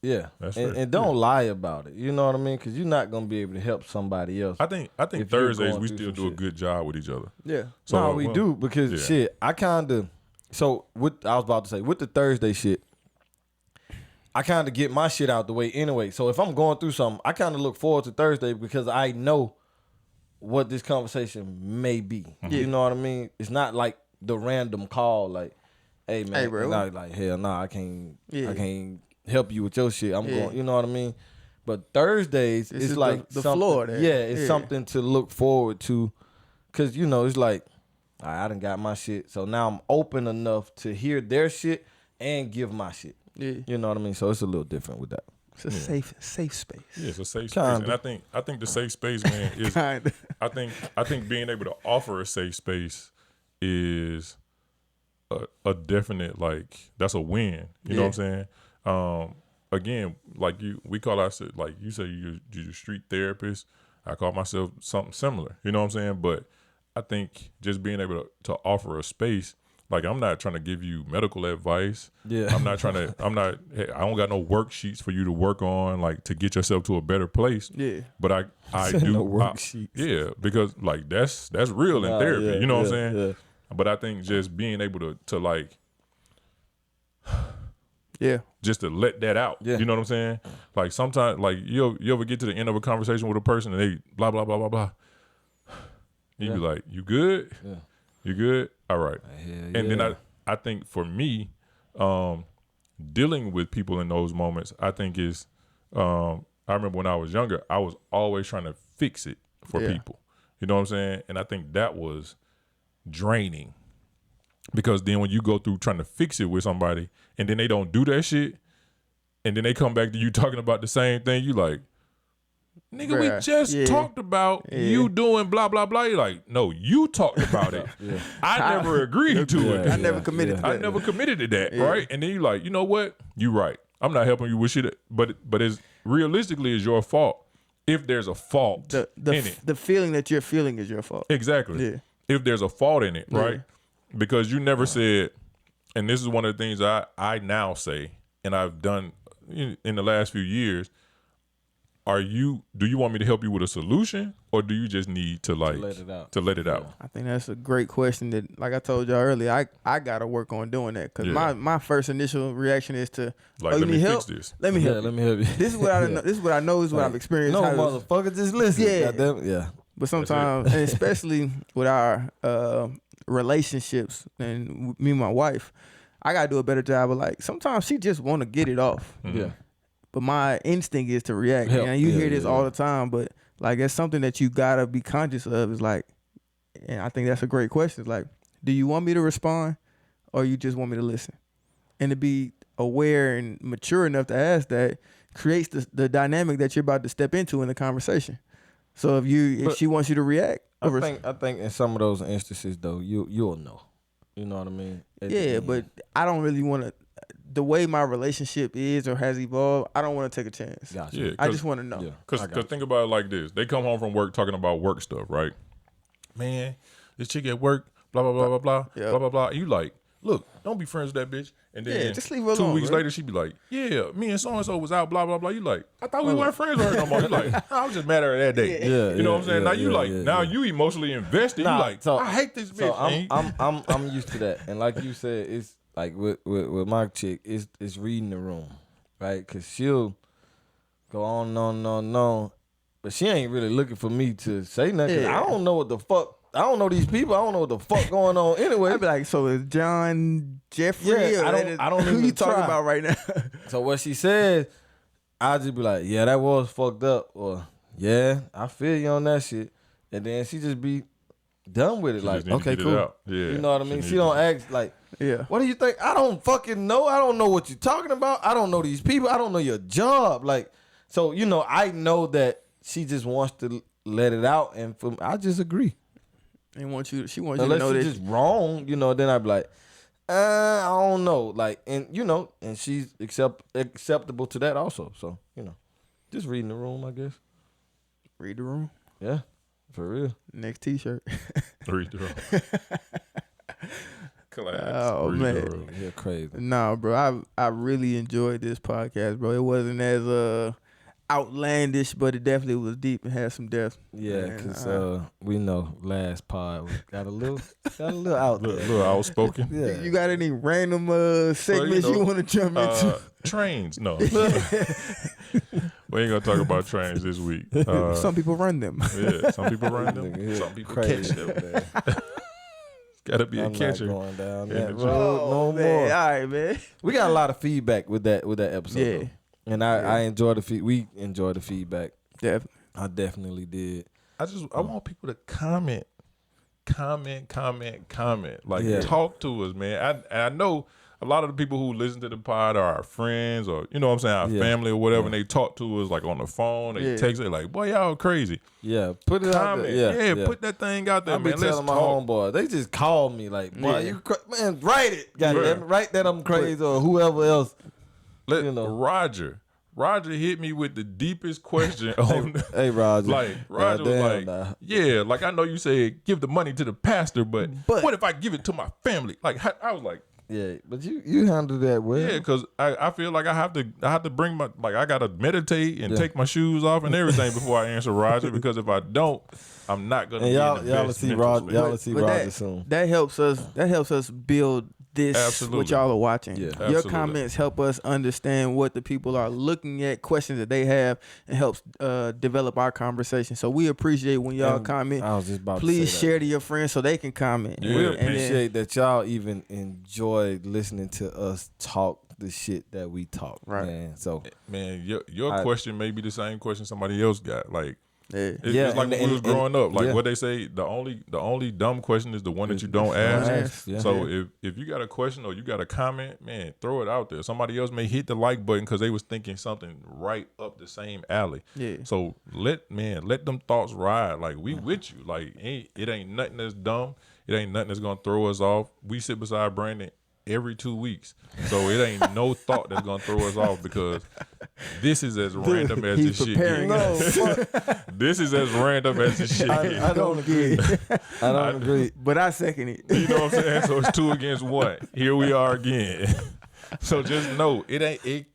Yeah, That's and fair. don't lie about it. You know what I mean? Because you're not gonna be able to help somebody else. I think if you're Thursdays going we through still some do a shit. good job with each other. Yeah. So No, we do because shit. I kind of with I was about to say with the Thursday shit, I kind of get my shit out the way anyway. So if I'm going through something, I kind of look forward to Thursday because I know what this conversation may be. You know what I mean? It's not like the random call, like, "Hey man, Hey, bro. like hell, nah, I can't help you with your shit. I'm Yeah. going." You know what I mean? But Thursdays, This it's is like the something, floor there. yeah, it's Yeah. something to look forward to, cause you know it's like, all right, I done got my shit, so now I'm open enough to hear their shit and give my shit. Yeah. You know what I mean? So it's a little different with that. It's a safe space. Yeah, it's a safe space, Kinda. and I think the safe space, man, is. Kinda. I think being able to offer a safe space is a definite, like, that's a win. You know what I'm saying? Again, like we call ourselves, like you say you're a street therapist. I call myself something similar. You know what I'm saying? But I think just being able to offer a space, like, I'm not trying to give you medical advice. Yeah. I'm not, hey, I don't got no worksheets for you to work on, like, to get yourself to a better place. Yeah. But I do. No worksheets. Yeah, because, like, that's real in therapy. yeah, you know what I'm yeah, saying? yeah. But I think just being able to like, Yeah. just to let that out. Yeah. You know what I'm saying? Like, sometimes, like, you ever get to the end of a conversation with a person and they blah, blah, blah, blah, blah. You be like, you good? Yeah. You good? All right. And then I think for me, dealing with people in those moments, I think is, I remember when I was younger, I was always trying to fix it for people. You know what I'm saying? And I think that was draining, because then when you go through trying to fix it with somebody and then they don't do that shit, and then they come back to you talking about the same thing, you like, nigga, Bruh, we just talked about you doing blah, blah, blah. You're like, no, you talked about it. I never agreed to it. I never committed to that. I never committed to that, right? And then you're like, you know what? You right. I'm not helping you with shit, but it's realistically is your fault if there's a fault in it. The feeling that you're feeling is your fault. Exactly. Yeah. If there's a fault in it, right? Because you never said, and this is one of the things I now say, and I've done in the last few years, do you want me to help you with a solution, or do you just need to like to let it out? I think that's a great question that, like I told y'all earlier, I gotta work on doing that, because my first initial reaction is to, Like, you let me need fix help? this. Let me help. Let me help you. This is what I know. This is what I know. This is what I've experienced. No, how this- motherfucker, just listen. Yeah. Goddamn, yeah. But sometimes, and especially with our relationships and me and my wife, I gotta do a better job of, like, sometimes she just want to get it off. Yeah. But my instinct is to react. Help. And you Yeah, hear this yeah, all yeah. the time, but, like, it's something that you gotta be conscious of. Is like, and I think that's a great question. It's like, do you want me to respond, or you just want me to listen? And to be aware and mature enough to ask that creates the dynamic that you're about to step into in the conversation. So if she wants you to react, I think in some of those instances though, you'll know. You know what I mean? yeah, but I don't really want to. The way my relationship is or has evolved, I don't want to take a chance. Gotcha. Yeah, I just want to know. Yeah. Because think about it like this. They come home from work talking about work stuff, right? Man, this chick at work, blah, blah, blah, blah, blah, Yeah. blah, blah, blah. And you like, look, don't be friends with that bitch. And then Yeah, just leave her 2 alone, weeks bro. later, she be like, yeah, me and so-and-so was out, blah, blah, blah. You like, I thought we weren't friends with her no more. You like, I was just mad at her that day. Yeah, You know what I'm saying? yeah, Now you yeah, like, yeah, now yeah. you emotionally invested. Nah, you like, so- I hate this bitch. So man. I'm used to that, and like you said, it's like with my chick, it's reading the room, right? Because she'll go on, but she ain't really looking for me to say nothing. 'Cause Yeah. I don't know what the fuck. I don't know these people. I don't know what the fuck going on anyway. I'd be like, so is John Jeffrey? Yeah, or I don't who you even talking try. about right now? So what she says, I just be like, yeah, that was fucked up, or yeah, I feel you on that shit, and then she just be done with it. She Like, just need to okay, get it cool. out. Yeah, You know what I mean? She don't ask like, Yeah. what do you think? I don't fucking know. I don't know what you're talking about. I don't know these people. I don't know your job. Like, so you know, I know that she just wants to let it out, and I just agree. She wants you to know Unless that she's just wrong, you know, then I'd be like, I don't know. Like, and you know, and she's acceptable to that also. So, you know, just reading the room, I guess. read the room. Yeah, for real. Next T-shirt. Read the room. Class. Oh, Read man. the room. Yeah, crazy. Nah, bro, I really enjoyed this podcast, bro. It wasn't as outlandish, but it definitely was deep and had some depth. Yeah, Man, because we know last pod we got a little out there. Little outspoken. Yeah. You got any random segments you want to jump into? Trains. No. We ain't gonna talk about trains this week. Some people run them. Yeah, some people run them. Nigga, Some people crazy, catch them. man. Gotta be a I'm catcher. not going down Yeah, that the road no man. more. All right, man. We got a lot of feedback with that episode. Yeah. Though. And I enjoy we enjoy the feedback. Definitely. I definitely did. I want people to comment. Like, Yeah. talk to us, man. I know a lot of the people who listen to the pod are our friends, or you know what I'm saying, our Yeah. family or whatever, Yeah. and they talk to us like on the phone, they Yeah. text it like, boy, y'all crazy. Yeah, put it out Comment. there. Yeah, Put that thing out there, I be man. Let's telling my talk. homeboy. They just call me like, boy, Yeah. man, write it. Goddamn, Yeah. write that I'm crazy or whoever else. You know. Roger hit me with the deepest question on Hey, Roger. like Roger was Goddamn, like, nah. yeah, like I know you said give the money to the pastor, but But- what if I give it to my family? Like I was like, Yeah, but you handle that well. yeah, because I feel like I have to bring my, like, I gotta meditate and Yeah. take my shoes off and everything before I answer Roger, because if I don't, I'm not gonna And be y'all in the will best see mental Roger. state. Y'all will see But Roger soon. That helps us build this Absolutely. what y'all are watching. Yeah. Your Absolutely. comments help us understand what the people are looking at, questions that they have, and helps develop our conversation. So we appreciate when y'all And comment. I was just about Please to say share to your friends so they can comment. Yeah, We and then- appreciate that y'all even enjoy listening to us talk the shit that we talk. Right. Man. So Man, your question may be the same question somebody else got. Like, Yeah. it's Yeah, just like and- when we was and- growing up. Like yeah. what they say, the only dumb question is the one that you don't ask. Yeah. So if you got a question or you got a comment, man, throw it out there. Somebody else may hit the like button because they was thinking something right up the same alley. Yeah. So let them thoughts ride. Like, we with you. Like, it ain't nothing that's dumb. It ain't nothing that's gonna throw us off. We sit beside Brandon every 2 weeks, so it ain't no thought that's gonna throw us off, because this is as random as He's this shit preparing gets. us. This is as random as this shit gets. I don't agree. I don't agree. But I second it. You know what I'm saying? So it's 2 against 1. Here we are again. So just know it.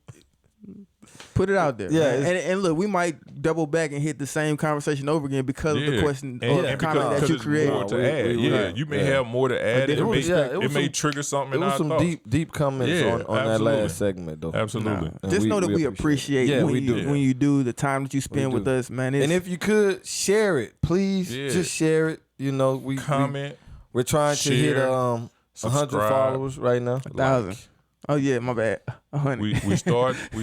Put it out there. Yeah, man. And look, we might double back and hit the same conversation over again because of the question or the comment that you it's created. more to We- add. we- Yeah, you may have more to add. it was- It may some- trigger something It in was our some thoughts. deep comments Yeah, on that absolutely. last segment though. Absolutely. And Just know that we appreciate Yeah, when we you do. when you do the time that you spend We with do. us, man. And if you could share it, please Yeah. just share it. You know, Comment. we're trying to hit share, 100 subscribe. followers right now. 1,000. Oh yeah, my bad. 100. We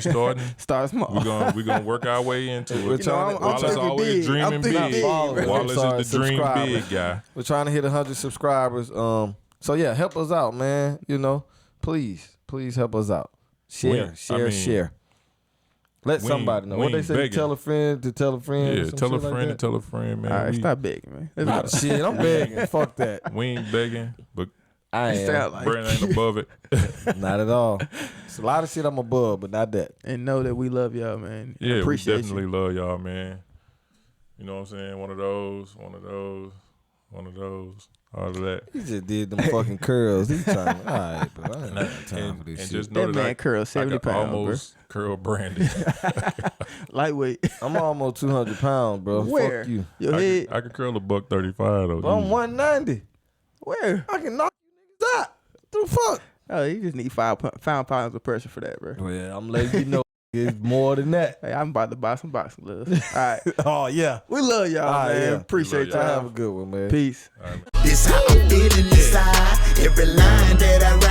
starting. Start small. We gonna work our way into We're it. trying to- Wallace thinking always big. dreaming I'm thinking big. big, bro. Wallace Sorry, is the dream subscribers. big guy. We're trying to hit 100 subscribers. So yeah, help us out, man. You know, please help us out. Share. Let we somebody ain't- know. we What they ain't say? begging. Tell a friend to tell a friend. Yeah, some tell a shit like friend that. to tell a friend, man. All right, we, stop begging, man. Let's Nah, go. shit, I'm begging. Fuck that. we ain't begging, but I You am. sound like- Brandon ain't above it. Not at all. It's a lot of shit I'm above, but not that. And know that we love y'all, man. Yeah, Appreciate we definitely you. love y'all, man. You know what I'm saying? One of those. All of that. He just did them fucking curls. He trying. All right, bro. I ain't got time for this And shit. just know That that man curl I 70 got pounds, almost curl Brandon. Lightweight. I'm almost 200 pounds, bro. Where? Fuck you. Your head. I could curl a $135 though. Bro, I'm easy. 190. Where? I can knock you niggas out. What the fuck? Oh, you just need 5 pounds of pressure for that, bro. Well, I'm letting you know it's more than that. Hey, I'm about to buy some boxing gloves. All right. Oh, yeah. We love y'all, All right, man. yeah. Appreciate We love Y'all have a y'all. good one, man. Peace. All right, man. This how I'm feeling inside. Every line that I write.